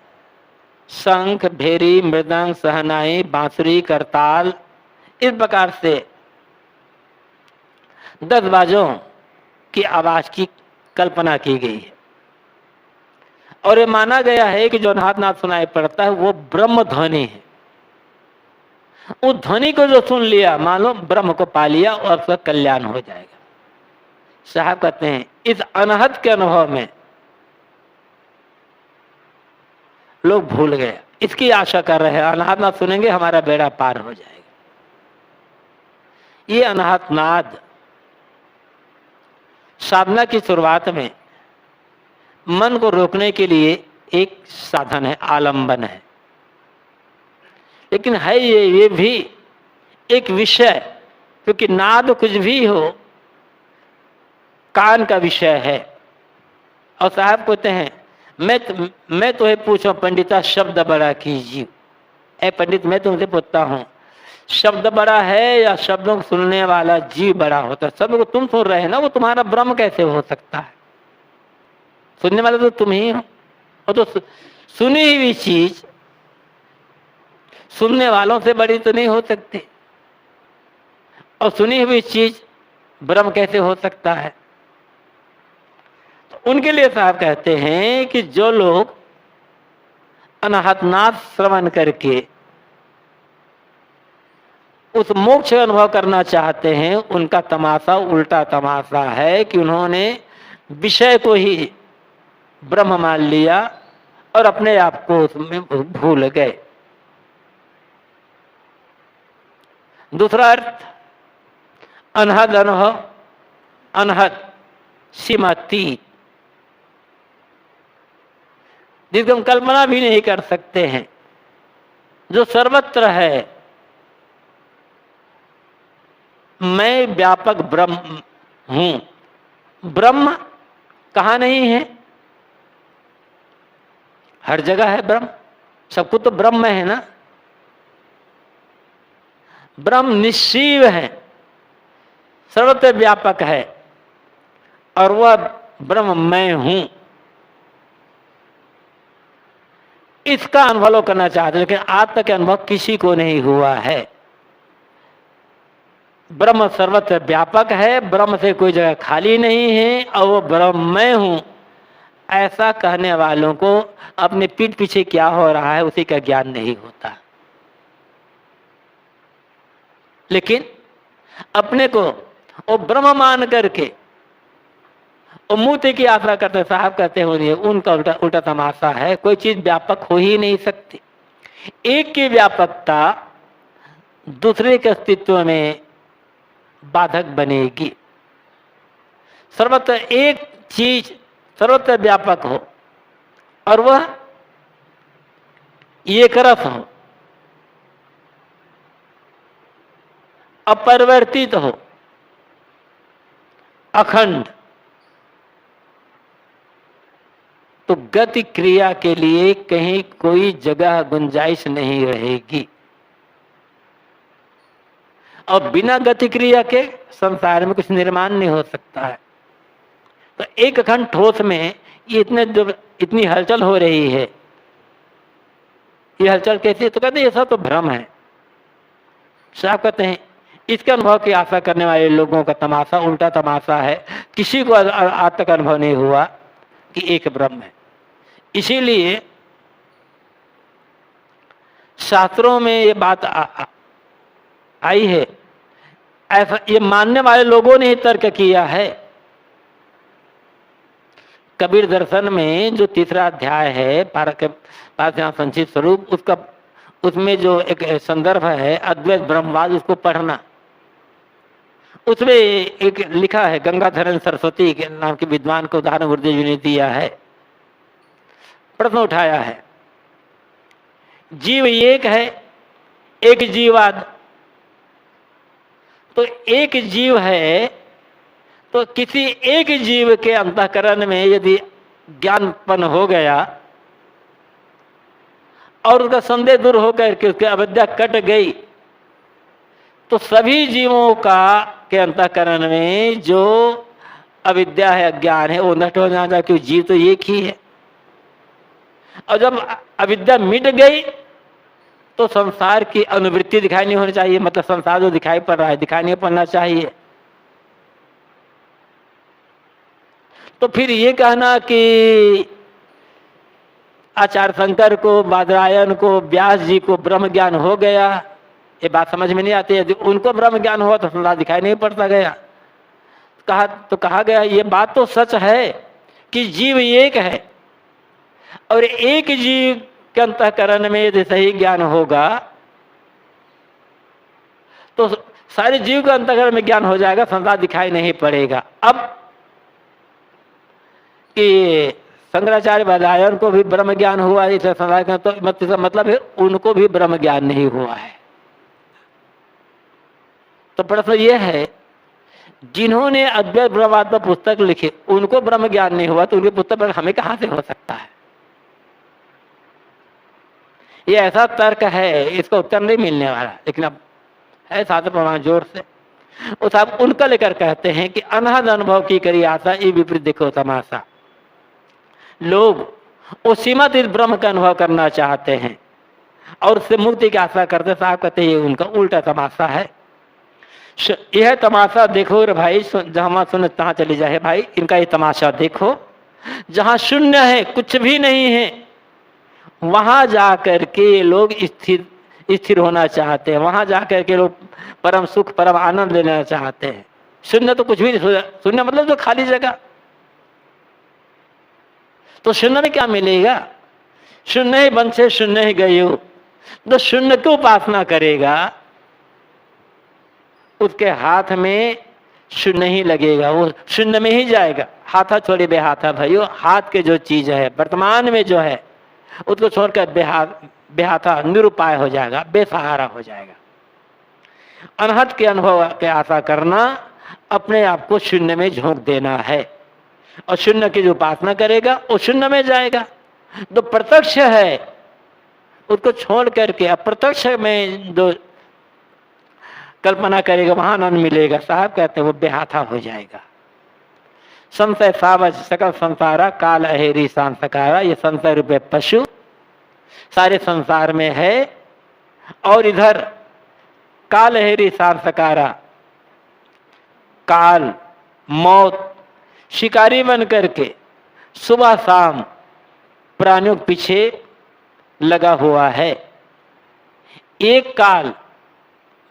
शंख, भेरी, मृदंग, सहनाई, बांसुरी, करताल, इस प्रकार से 10 बाजों की आवाज की कल्पना की गई है। और ये माना गया है कि जो अनाहत नाद सुनाई पड़ता है वो ब्रह्म ध्वनि है। उस ध्वनि को जो सुन लिया, मान लो ब्रह्म को पा लिया और उसका कल्याण हो जाएगा। साहब कहते हैं इस अनहत के अनुभव में लोग भूल गए, इसकी आशा कर रहे हैं अनाहत नाद सुनेंगे हमारा बेड़ा पार हो जाएगा। ये अनाहत नाद साधना की शुरुआत में मन को रोकने के लिए एक साधन है, आलंबन है, लेकिन है ये भी एक विषय, क्योंकि नाद कुछ भी हो कान का विषय है। और साहब कहते हैं मैं तुम्हें पूछूं पंडिता शब्द बड़ा कीजिए। ए पंडित, मैं तुमसे पूछता हूँ शब्द बड़ा है या शब्दों को सुनने वाला जीव बड़ा होता है? शब्द को तुम सुन रहे हैं ना, वो तुम्हारा ब्रह्म कैसे हो सकता है? सुनने वाला तो तुम ही हो। और तो सुनी हुई चीज सुनने वालों से बड़ी तो नहीं हो सकती, और सुनी हुई चीज ब्रह्म कैसे हो सकता है? तो उनके लिए साहब कहते हैं कि जो लोग अनाहत नाद श्रवण करके उस मोक्ष का अनुभव करना चाहते हैं, उनका तमाशा उल्टा तमाशा है कि उन्होंने विषय को ही ब्रह्म मान लिया और अपने आप को उसमें भूल गए। दूसरा अर्थ अनहद अनुभव, अनहद सीमातीत, जिसकी हम कल्पना भी नहीं कर सकते हैं, जो सर्वत्र है। मैं व्यापक ब्रह्म हूं। ब्रह्म कहाँ नहीं है? हर जगह है ब्रह्म, सबको तो ब्रह्म है ना। ब्रह्म निश्चीव है, सर्वत्र व्यापक है, और वह ब्रह्म मैं हूं। इसका अनुभव करना चाहते, लेकिन आज तक अनुभव किसी को नहीं हुआ है। ब्रह्म सर्वत्र व्यापक है, ब्रह्म से कोई जगह खाली नहीं है, और वो ब्रह्म मैं हूं, ऐसा कहने वालों को अपने पीठ पीछे क्या हो रहा है उसी का ज्ञान नहीं होता। लेकिन अपने को वो ब्रह्म मान करके वो मुक्ति की यात्रा करते साहब कहते होंगे, उनका उल्टा उल्टा तमाशा है। कोई चीज व्यापक हो ही नहीं सकती। एक की व्यापकता दूसरे के अस्तित्व में बाधक बनेगी। सर्वत्र एक चीज सर्वत्र व्यापक हो और वह एक रस हो, अपरिवर्तित हो, अखंड, तो गति क्रिया के लिए कहीं कोई जगह गुंजाइश नहीं रहेगी। और बिना गति क्रिया के संसार में कुछ निर्माण नहीं हो सकता है। तो एक अखंड ठोस में ये इतनी हलचल हो रही है, ये हलचल कैसी? तो कहते हैं ये सब तो भ्रम है। साहब कहते हैं इसके अनुभव की आशा करने वाले लोगों का तमाशा उल्टा तमाशा है। किसी को आज तक अनुभव नहीं हुआ कि एक ब्रह्म है। इसीलिए शास्त्रों में ये बात आई है, ऐसा ये मानने वाले लोगों ने ही तर्क किया है। कबीर दर्शन में जो तीसरा अध्याय है पारख्यान संचित स्वरूप, उसमें जो एक संदर्भ है अद्वैत ब्रह्मवाद, उसको पढ़ना। उसमें एक लिखा है, गंगाधरन सरस्वती के नाम के विद्वान को उदाहरण गुरुदेव जी ने दिया है। प्रश्न उठाया है, जीव एक है, एक जीवाद। तो एक जीव है, तो किसी एक जीव के अंतःकरण में यदि ज्ञानपन हो गया और उसका संदेह दूर होकर के उसकी अविद्या कट गई, तो सभी जीवों के अंतःकरण में जो अविद्या है, अज्ञान है, वो नष्ट हो जाता है, क्योंकि जीव तो एक ही है। और जब अविद्या मिट गई तो संसार की अनुवृत्ति दिखाई नहीं होनी चाहिए, मतलब संसार जो दिखाई पड़ रहा है दिखाई नहीं पड़ना चाहिए। तो फिर ये कहना कि आचार्य शंकर को, बादरायण को, व्यास जी को ब्रह्म ज्ञान हो गया, ये बात समझ में नहीं आती। यदि उनको ब्रह्म ज्ञान हुआ तो संसार दिखाई नहीं पड़ता गया। कहा गया ये बात तो सच है कि जीव एक है, और एक जीव के अंतःकरण में यदि सही ज्ञान होगा तो सारे जीव के अंतःकरण में ज्ञान हो जाएगा, संसार दिखाई नहीं पड़ेगा। अब कि शंकराचार्य बादरायण को भी ब्रह्म ज्ञान हुआ, इस संसार का तो मतलब है उनको भी ब्रह्म ज्ञान नहीं हुआ है। तो प्रश्न यह है, जिन्होंने अद्वैत ब्रह्मवाद पर पुस्तक लिखे उनको ब्रह्म ज्ञान नहीं हुआ, तो उनकी पुस्तक पर हमें कहां से हो सकता है? ये ऐसा तर्क है, इसका उत्तर नहीं मिलने वाला, लेकिन अब है शास्त्र प्रमाण जोर से। वो साहब उनका लेकर कहते हैं कि अनहद अनुभव की करी आशा, ये विपरीत देखो तमाशा। लोग वो सीमातीत ब्रह्म का अनुभव करना चाहते हैं और उससे मुक्ति की आशा करते। साहब कहते हैं ये उनका उल्टा तमाशा है। यह तमाशा देखो रे भाई, जहां सुन तहां चली जाए भाई, इनका ये तमाशा देखो। जहां शून्य है, कुछ भी नहीं है, वहां जाकर के लोग स्थिर होना चाहते हैं, वहां जाकर के लोग परम सुख, परम आनंद लेना चाहते हैं। शून्य तो कुछ भी नहीं, शून्य मतलब जो खाली जगह। तो शून्य में क्या मिलेगा? शून्य ही बन से शून्य ही गए हो। तो शून्य की उपासना करेगा, उसके हाथ में शून्य ही लगेगा, वो शून्य में ही जाएगा। हाथा छोड़े बेहाथा भाइयों, हाथ के जो चीज है वर्तमान में जो है उसको छोड़कर बेहाथा निरुपाय हो जाएगा, बेसहारा हो जाएगा। अनहद के अनुभव के आशा करना अपने आप को शून्य में झोंक देना है, और शून्य की जो उपासना करेगा वो शून्य में जाएगा। जो प्रत्यक्ष है उसको छोड़ करके अप्रत्यक्ष में जो कल्पना करेगा वहां आनंद मिलेगा। साहब कहते हैं वो बेहाथा हो जाएगा। संशय सावज सकल संसारा, काल अहेरी सांसकारा। ये संशय रूपे पशु सारे संसार में है, और इधर काल अहेरी सांसकारा, काल मौत शिकारी बन करके सुबह शाम प्राणियों के पीछे लगा हुआ है। एक काल,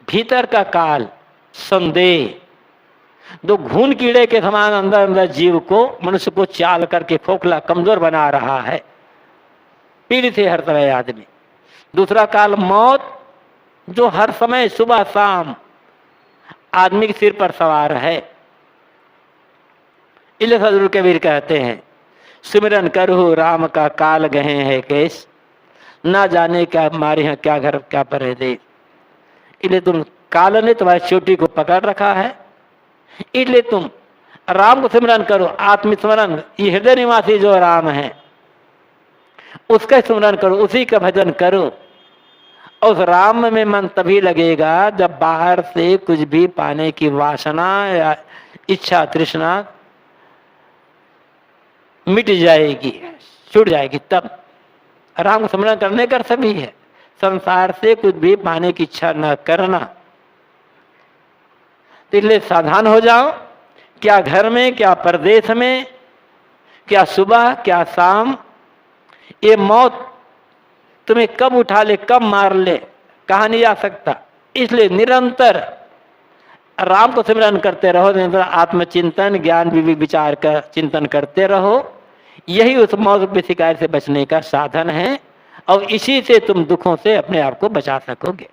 भीतर का काल संदेह, जो घून कीड़े के समान अंदर अंदर जीव को, मनुष्य को चाल करके खोखला कमजोर बना रहा है, पीड़ित है हर तरह आदमी। दूसरा काल मौत, जो हर समय सुबह शाम आदमी के सिर पर सवार है। इसलिए सदगुरु कबीर कहते हैं, सिमरन करहु राम का काल गहे है केस, ना जाने क्या मारे हैं क्या घर क्या परदेश। इसलिए तुम काल ने तुम्हारी चोटी को पकड़ रखा है, इसलिए तुम राम को सिमरन करो। आत्मस्मरण, ये हृदय निवासी जो राम है उसका स्मरण करो, उसी का भजन करो। उस राम में मन तभी लगेगा जब बाहर से कुछ भी पाने की वासना या इच्छा तृष्णा मिट जाएगी, छूट जाएगी, तब राम को स्मरण करने का सभी है। संसार से कुछ भी पाने की इच्छा न करना। तो इसलिए सावधान हो जाओ, क्या घर में, क्या परदेश में, क्या सुबह, क्या शाम, ये मौत तुम्हें कब उठा ले, कब मार ले, कहा नहीं जा सकता। इसलिए निरंतर राम को सिमरन करते रहो, निरंतर आत्मचिंतन ज्ञान विवेक विचार का चिंतन करते रहो। यही उस मौत की शिकायत से बचने का साधन है और इसी से तुम दुखों से अपने आप को बचा सकोगे।